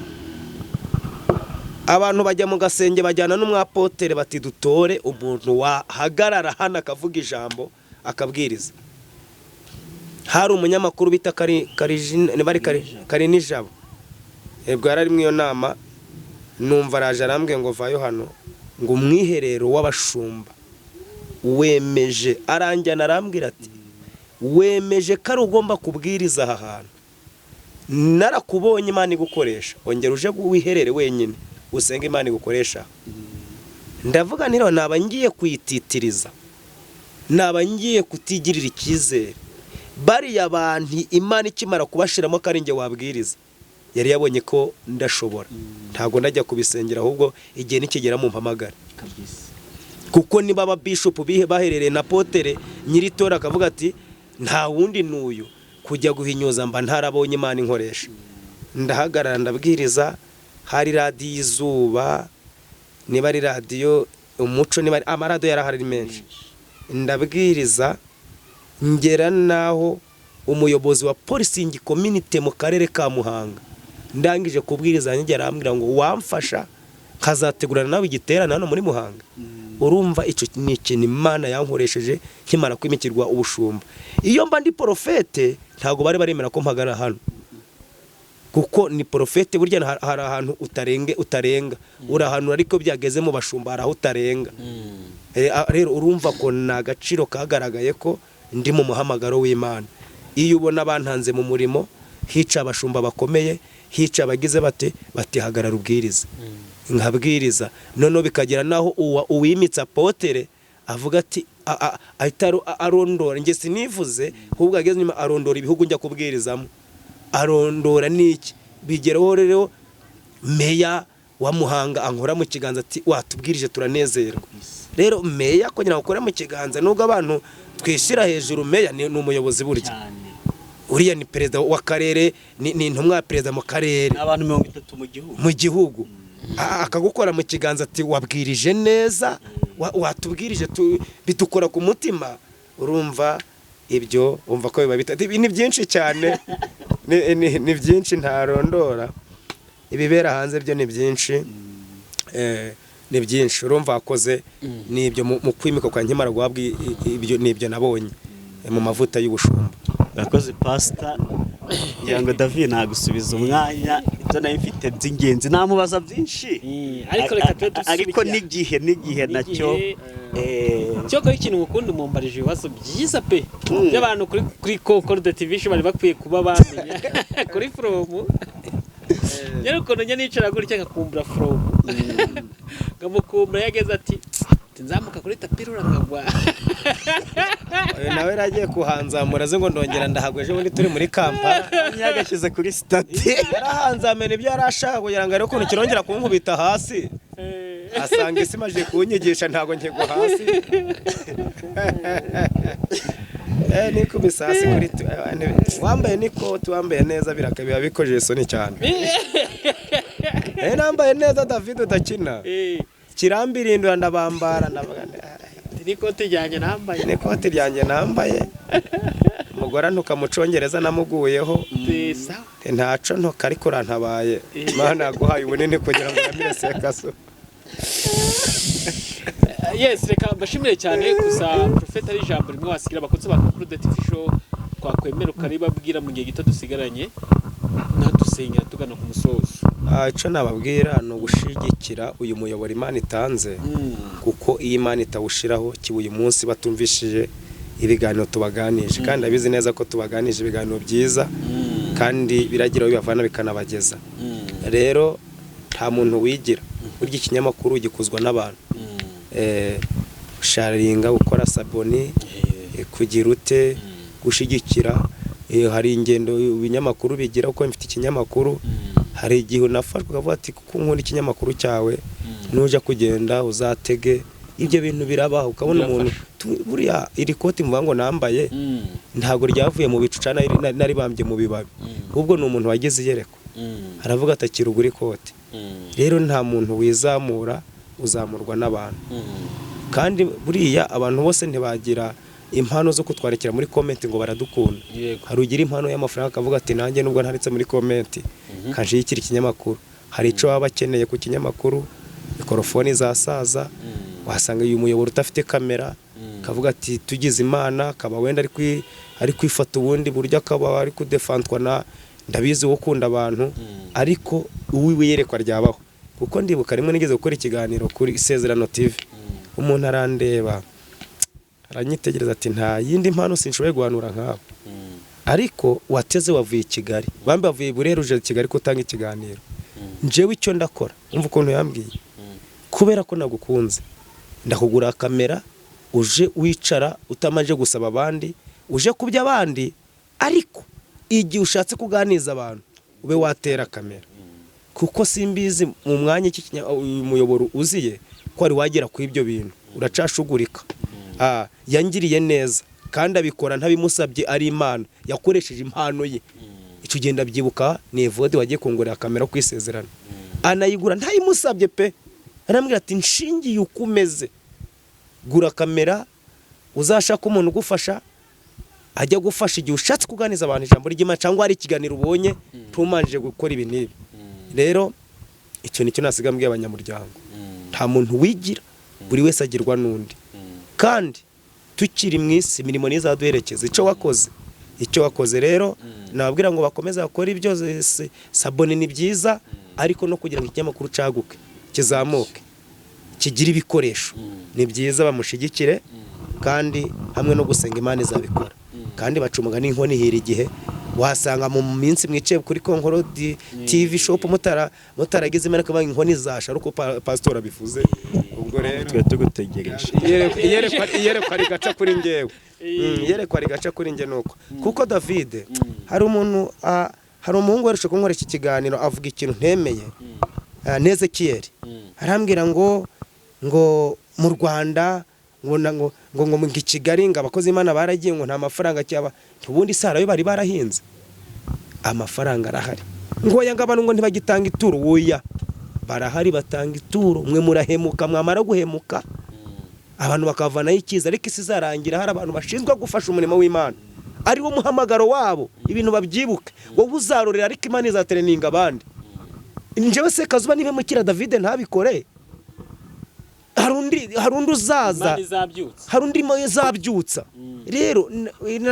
Abantu bajya mu gasenge bajyana n'umwapotere bati dutore umuntu wahagarara hano akavuga ijambo akabwiriza. Hari umunyamakuru bita Karinijabo, ebwo yarari mu iyo nama, numva araje arambwiye ngo vayo hano, ngo umwiherero w'abashumba wemeje, aranjyana arambwira ati wemeje ko ari ugomba kubwiriza aha hantu, narakubonye Imana igukoresha, ongera uje wiherere wenyine usenga Imana igukoresha. Ndavuga niro naba ngiye kwititiriza, naba ngiye kutigirira icyizere. Bari abantu Imana ikimara kubashiramo karinge wabwiriza, yari yabonye ko ndashobora, ntago ndajya kubisengera, ahubwo igihe nikigera mu mpamagara kabisa. Kuko niba aba bishop baherereye na Potere nyiritora akavuga ati nta wundi nuyu kujya guhinyuza mba ntarabonye Imana inkoresha. Ndahagarara ndabwiriza, hari radiyo Izuba, niba ari radiyo umuco niba amarado yarahari menshi ndabwiriza ngera naho umuyobozi wa policing community mu karere ka Muhanga ndangije kubwiriza ngera arambwira ngo wamfasha kazategurana nawe igiterana hano muri Muhanga. Urumva icyo ni ikintu Imana yankoresheje nkimara kwimikirwa ubushumba. Iyo mba ndi profete ntago bari baremera ko mpagara hano, kuko ni profete burya hari ahantu utarenga urahanura, ariko byageze mu bashumba hari aho utarenga. Rero urumva ko nagaciro kagaragaye ko ndi mu muhamagaro w'Imana. Iyo ubona bantanze mu murimo hica abashumba bakomeye, hica abagize bati hagarara ubwiriza, nkabwiriza noneho bikagera naho uwimitsa potere avuga ati arondora, nge sinivuze ahubwo ageze nyuma arondora ibihugu njya kubwirizamo, arondora niki bigeraho. Rero meya wa Muhanga ankora mu kiganza ati watubwirije turanezerwa. Rero meya kugira ngo akore mu kiganza, nubwo abantu twishira hejuru, meya ni umuyobozi burya, uriya ni perezida w'akarere, ni intumwa ya perezida mu karere, abantu 30 mu gihugu akagukora mu kiganza ati wabwirije neza, watubwirije bitukora ku mutima. Urumva ibyo umva ko biba ni byinshi cyane, ni byinshi ntarondora, ibibera hanze byo ni byinshi, ni byinshi. Urumva akoze nibyo mu kwimika kwa nkimara guhabwa ibyo nibyo nabonye mu mavuta y'ubushumba. Yakoze pastor yango David nagusubiza umwanya, ibyo nayo mfite by'ingenzi namubaza byinshi, ariko n'igihe nacyo cyo ko ikintu ukunda umumbarije ibibazo byiza pe by'abantu kuri Concorde TV Show bari bakwiye kuba bamenya kuri From nyine ukuntu njye nicara gutya ngakumbura From ngamukumbura yageze ati nzamuka kuri tapirura nkagwa. Nawe ragiye kuhanzamura ze ngo ndongera ndahagweje ubundi turi muri Kampala, yagashyize kuri stati yarahanzamena ibyo yarashaka kugira ngo ariko ukuntu kirongera kunkubita hasi, asanga isi maje kunyigisha ntago nkigwa hasi. Niko bisasi kuri wambaye n'ikoti, wambaye neza birakabiba bikoje isoni cyane. Nambaye neza David udakina kirambirindura ndabambara ndavuga n'ikoti ryanjye nambaye umugore ntukamucongereza namuguyeho ntaco ntoka ariko rantabaye Imana yaguhaye ubunini kugira ngo uramire sekaso. Yes, reka mbashimire cyane gusa Prophet ari ijambo rimwe wasigira abakunzi ba Concorde TV Show twakwemera ukaribabwira mu gihe gito dusigaranye nadusengera tugana ku musozo. Ico nababwira no gushigikira uyu muyobora Imana itanze, kuko iyi Imana itawushiraho kibuye umunsi batumvishije ibiganiro tubaganije, kandi abizi neza ko tubaganije ibiganiro byiza kandi biragira bibavana bikanabageza. Rero nta muntu wigira, burya ikinyamakuru gikuzwa n'abantu, sharinga gukora saboni, kugira ute, gushigikira. Hari ingendo ibinyamakuru bigira uko mfite ikinyamakuru, hari igihe unafashwe ukavuga ati kuko nkunda ikinyamakuru cyawe nuja kugenda uzatege. Ibyo bintu birabaho, ukabona umuntu buriya iri koti mubango nambaye ntago ryavuye mu bicuca nari bambye mu bibabi, ubwo ni umuntu wageze yereko aravuga ati kirugura ikoti. Rero nta muntu wizamura, uzamurwa n'abantu, kandi buriya abantu bose ntibagira impano zo kutwandikira muri comment ngo baradukunda. Hari ugira impano y'amafaranga akavuga ati nanjye nubwo ntaritse muri comment kanjikira ikinyamakuru, hari ico baba bakeneye ku kinyamakuru, mikrofoni zasaza, wasanga uyu muyoboro utafite kamera kavuga ati tugize Imana, akaba wenda ari kwifata ubundi buryo, akaba ari kudefantwa na ndabizi wo kunda abantu, ariko uwiwe yerekwa ryabaho. Kuko ndibuka rimwe nigeze gukora ikiganiro kuri Isezerano TV, umuntu arandeba aranyitegereza ati nta yindi mpano sinshoboye guhanura nkabo, ariko wateze wavuye i Kigali, bambe bavuye Burera uje Kigali kutanga ikiganiro. Njewe icyo ndakora umva ukuntu yambwiye, kubera ko nagukunze ndakugura kamera uje wicara utamaje gusaba abandi, uje kubya abandi, ariko igihe ushatse kuganiza abantu ube watera kamera, kuko simbizi mu mwanya iki umuyoboro uziye ko ari wagera ku ibyo bintu uracashugurika. Yangiriye neza kandi abikora ntabimusabye, ari Imana yakoresheje impano ye. Icyo genda byibuka ni Evode wagiye kungurira kamera ku Isezerano, anayigura ntayimusabye pe, arambwira ati nshingiye uko umeze gura kamera uzashaka umuntu ugufasha ajya gufasha igihe ushatse kuganiza abantu ijambo ry'Imana cyangwa hari ikiganiro ubonye tumanjije gukora ibi n'ibi. Rero icyo nicyo nasiga mbwiye abanyamuryango, nta muntu wigira, buri wese agirwa n'undi, kandi tukiri mu isi imirimo n'izaduherekeza icyo wakoze rero nababwira ngo bakomeze bakora ibyo sabone ni byiza, ariko no kugira ngo ikinyamakuru caguke kizamuke kigira ibikoresho ni byiza, bamushigikire kandi hamwe no gusenga Imana izabikora. Kandi bacumuga n'inkoni hira igihe wasanga mu minsi mwice kuri Konkoro TV shop mutaragize Imana kabaye inkoni zasha uko pastor abivuze. Ubwo rero twe tugutegereje iyerekwa rigaca kuri ngewe, iyerekwa rigaca kuri nge nuko kuko David hari umuntu hari umuhungu werusha kunkora iki kiganiro avuga ikintu ntemeye, Nezekiyeli arambwira ngo mu Rwanda ngo mu Kigali ngo abakozi Imana baragiye ngo nta mafaranga cyaba, ubundi sara yo bari barahinze amafaranga arahari, ngo yanga abantu ngo ntibagitanga ituro, woya barahari batanga ituro, mwe murahemuka, mwamara guhemuka abantu bakavanaho ikiza, ariko isi zarangira hari abantu bashinzwe gufasha umurimo w'Imana ari wo muhamagaro wabo, ibintu babyibuke, wowe uzarorera ariko Imana izatereninga abandi. Njyewe se Kazuba nibe mukira David ntabikore, hari undi uzaza, hari undi mo yazabyutsa. Rero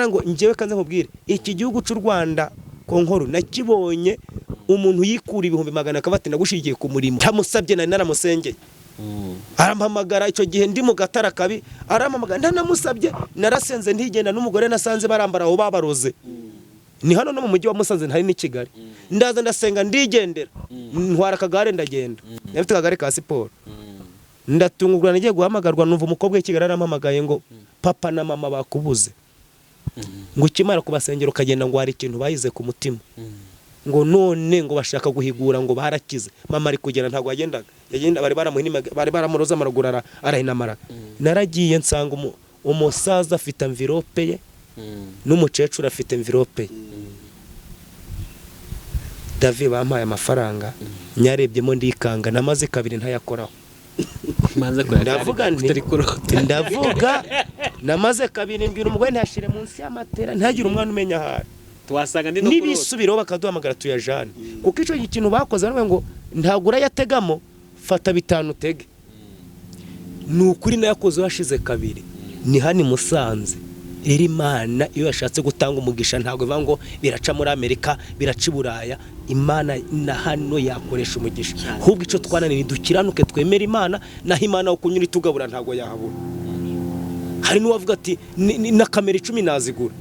ngo njyewe kanze nkubwire iki gihugu cy'u Rwanda Konkoro nakibonye umuntu yikura 200 akabati nagushigiye ku murimo, tamusabye naramusengeye, arampamagara icyo gihe ndi mu gatara kabi, arampamagara ndanamusabye, narasenze ntigenda n'umugore nasanze barambara aho babaroze, ni hano no mu mujyi wa Musanze ntari ni Kigali, ndaza ndasenga ndigendera, ntwara akagare ndagenda, nafite akagare ka siporo, ndatungurwa nagiye guhamagarwa numva umukobwa w'Ikigali arampamagaye ngo papa na mama bakubuze, ngo ukimara kubasengera ukagenda ngo hari ikintu bayize ku mutima, ngo none ngo bashaka guhigura ngo barakize, mama ari kugenda ntago yagendaga, bari baramuroza amarugura arahinamara. Naragiye nsanga umusaza afite envelope ye n'umukecuru afite envelope ye, David bampaye amafaranga, nyarebyemo ndikanga, namaze 2 ntayakoraho, ndavuga namaze 2 mbwira umugore ntashire munsi y'amatera ntagire umwana umenya ahari, twasanga ndi no nibisubiraho bakaduhamagara tuyajane, kuko icyo ikintu bakoze ari ngo ntagura yategamo fata 5 tege. Nukuri nayakoze washize 2 ni hani Musanze. Rero Imana iyo yashatse gutanga umugisha ntago biva ngo biraca muri Amerika biraca i Buraya, Imana na hano yakoresha umugisha, ahubwo icyo twananiye dukiranuke twemera Imana, naho Imana ukunyura itugabura ntago yahabura. Hari n'uwavuga ati na kamera 10 nazigura.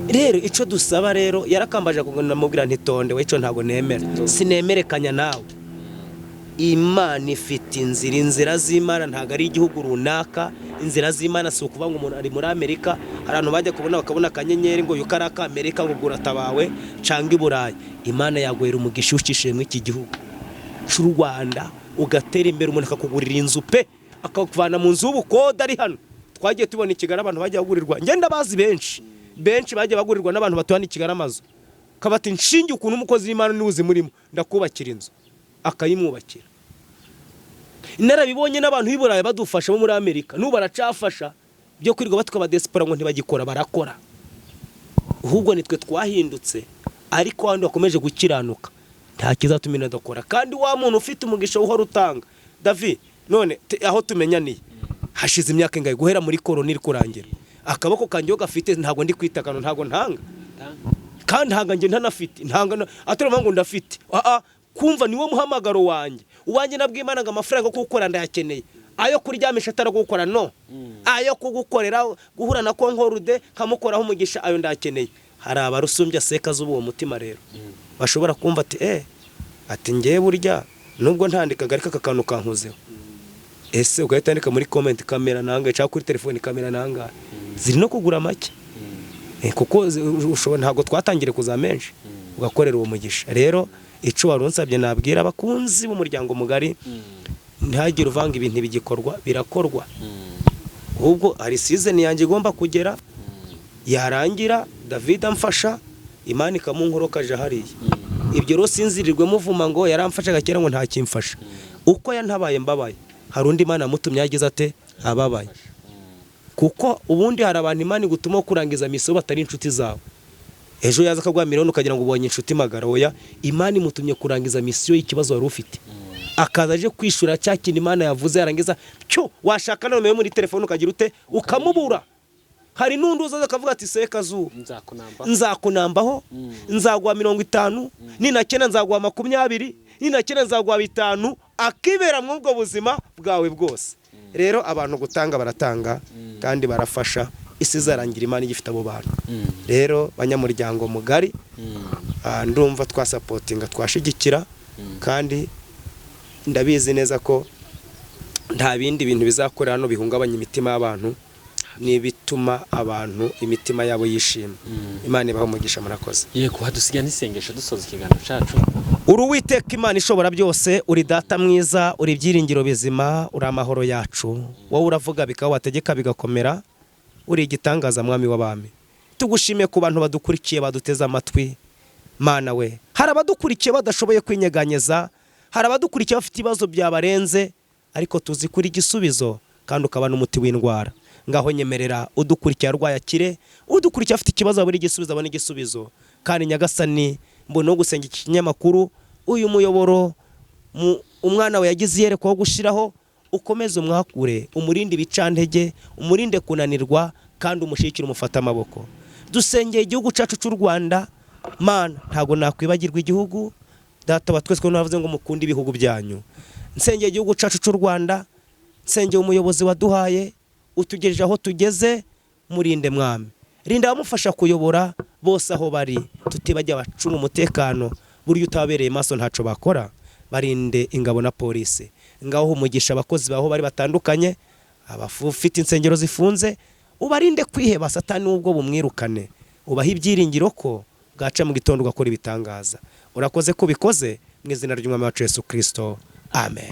Rero icyo dusaba rero yarakambaje kugana mubwira ntitonde we, icyo ntago nemera, sinemerekanya nawe. Imana ifite inzira z'Imana, ntago ari igihugu runaka. Inzira z'Imana si ukuvuga ngo umuntu ari muri Amerika, abantu bajya kubona bakabona akanyenyeri ngo yuko ari aka Amerika ngo guratabawe canga i Burayi. Imana yaguhera umugisha ucishije mu iki gihugu cy'u Rwanda, ugatera imbere, umuntu akakugurira inzu pe akakuvana mu nzu y'ubukode ari hano. Twagiye tubona Kigali abantu bajya bagurirwa, ngenda bazi benshi bajya bagurirwa n'abantu batuhana Kigali amazu, kabati nshingi ukuntu umukozi w'Imana n'uzi murimo ndakubakira inzu akayimwubakira. Narabibonye n'abantu b'Iburayi badufasha bo muri Amerika, n'ubu baracafasha byo kwirirwa batwa badespora ngo ntibagikora, barakora. Ahubwo nitwe twahindutse, ariko wandi wakomeje gukiranuka nta kizatumina dakora. Kandi wa muntu ufite umugisha uhora utanga David, none aho tumenyaniye hashize imyaka ingahe guhera muri koroni kurangira, akaboko kanjye gafite ntago ndi kwitakano, ntago ntanga, kandi ntanga nge ntanafite, ntanga atari ngo ndafite, kumva niwo muhamagaro wanjye nabw'Imana ngo amafaranga yo gukora ndayakeneye, ayo kuryamisha atara gukora no, ayo kugukorera guhura na Konkorude kamukoraho umugisha ayo ndakeneye. Hari abarusumbya seka z'uwo mutima rero bashobora kumva ati ngiye burya nubwo ntandikaga ariko akakantu kankuzeho, ese ugahita andika muri comment kamera nanga cyangwa kuri telefone kamera nanga ziri no kugura make, kuko ushobora ntago twatangire kuza menshi ugakorera uwo mugisha. Rero ico warunsabye nabwira abakunzi b'umuryango mugari, ntagire uvanga ibintu bigikorwa birakorwa, ubwo hari season yanjye igomba kugera yarangira, David amfasha, Imana ikamunkorokaje hariya. Ibyo rero sinzirirwe muvuma ngo yaramfashaga kera ngo nta kimfasha, uko yantabaye mbabaye hari undi Imana yamutumye yagize ate ababaye. Kuko ubundi hari abantu Imana igutuma kurangiza misiyo batari inshuti zawe. Ejo yaza akagwa miliyoni ukagira ngo ubonye inshuti magara, oya, Imana imutumye kurangiza misiyo y'ikibazo wari ufite. Akaza aje kwishura cya kintu Imana yavuze, yarangiza cyo washaka none muri telefone ukagira ute ukamubura. Hari n'undi uzaza akavuga ati seka zu nzakunambaho, nzagwa 50, ninakena nzagwa 20, ninakena nzagwa 5, akibera mu bwo buzima bwawe bwose. Rero abantu gutanga baratanga kandi barafasha, isi zarangira Imana igifite abo bantu. Rero banyamuryango mugari, ndumva twasapotinga, twashigikira, kandi ndabizi neza ko nta bindi bintu bizakorera hano bihungabanya imitima y'abantu, ni bituma abantu imitima yabo yishima. Imana ibaho umugisha, murakoze. Yego, hadusiga n'isengesho dusoza ikiganiro cyacu. Uri Uwiteka Imana ishobora byose, uri data mwiza, uri byiringiro bizima, uri amahoro yacu. Wowe uravuga bikaba, wategeka bigakomera, uri igitangaza mwami w'abami. Tugushimiye ku bantu badukurikiye, baduteze amatwi. Mana we, hari abadukurikiye badashoboye kwinyeganyeza, hari abadukurikiye bafite ibibazo byabarenze, ariko tuzi kuri igisubizo kandi ukaba n'umuti w'indwara. Ngaho nyemerera udukurikiye arwaye akire, udukurikiye afite ikibazo aburi igisubizo abone igisubizo. Kandi Nyagasani, mbona gusenga iki kinyamakuru, uyu muyoboro umwana we yagize yerekwa gushiraho, ukomeze umwakure, umurinde ibicantege, umurinde kunanirwa, kandi umushikire umufata amaboko. Dusengeye igihugu cyacu cy'u Rwanda. Mana, ntago nakwibagirwa igihugu. Data wa twese ko navuze ngo mukunde ibihugu byanyu. Nsengeye igihugu cyacu cy'u Rwanda, nsengeye umuyobozi waduhaye, utugejeje aho tugeze, murinde mwami. Rinda abamufasha kuyobora bose aho bari, tutibajya abacunga umutekano, buryo utabereye maso ntaco bakora. Barinde ingabo na polisi. Ngaho umugisha abakozi baho bari batandukanye, abafite insengero zifunze, ubarinde kwiheba Satani ubwo bumwirukane. Ubaha ibyiringiro ko bwaca mu gitondo ugakora ibitangaza. Urakoze ko bikoze mu izina ry'Umwami wacu Yesu Kristo. Amen.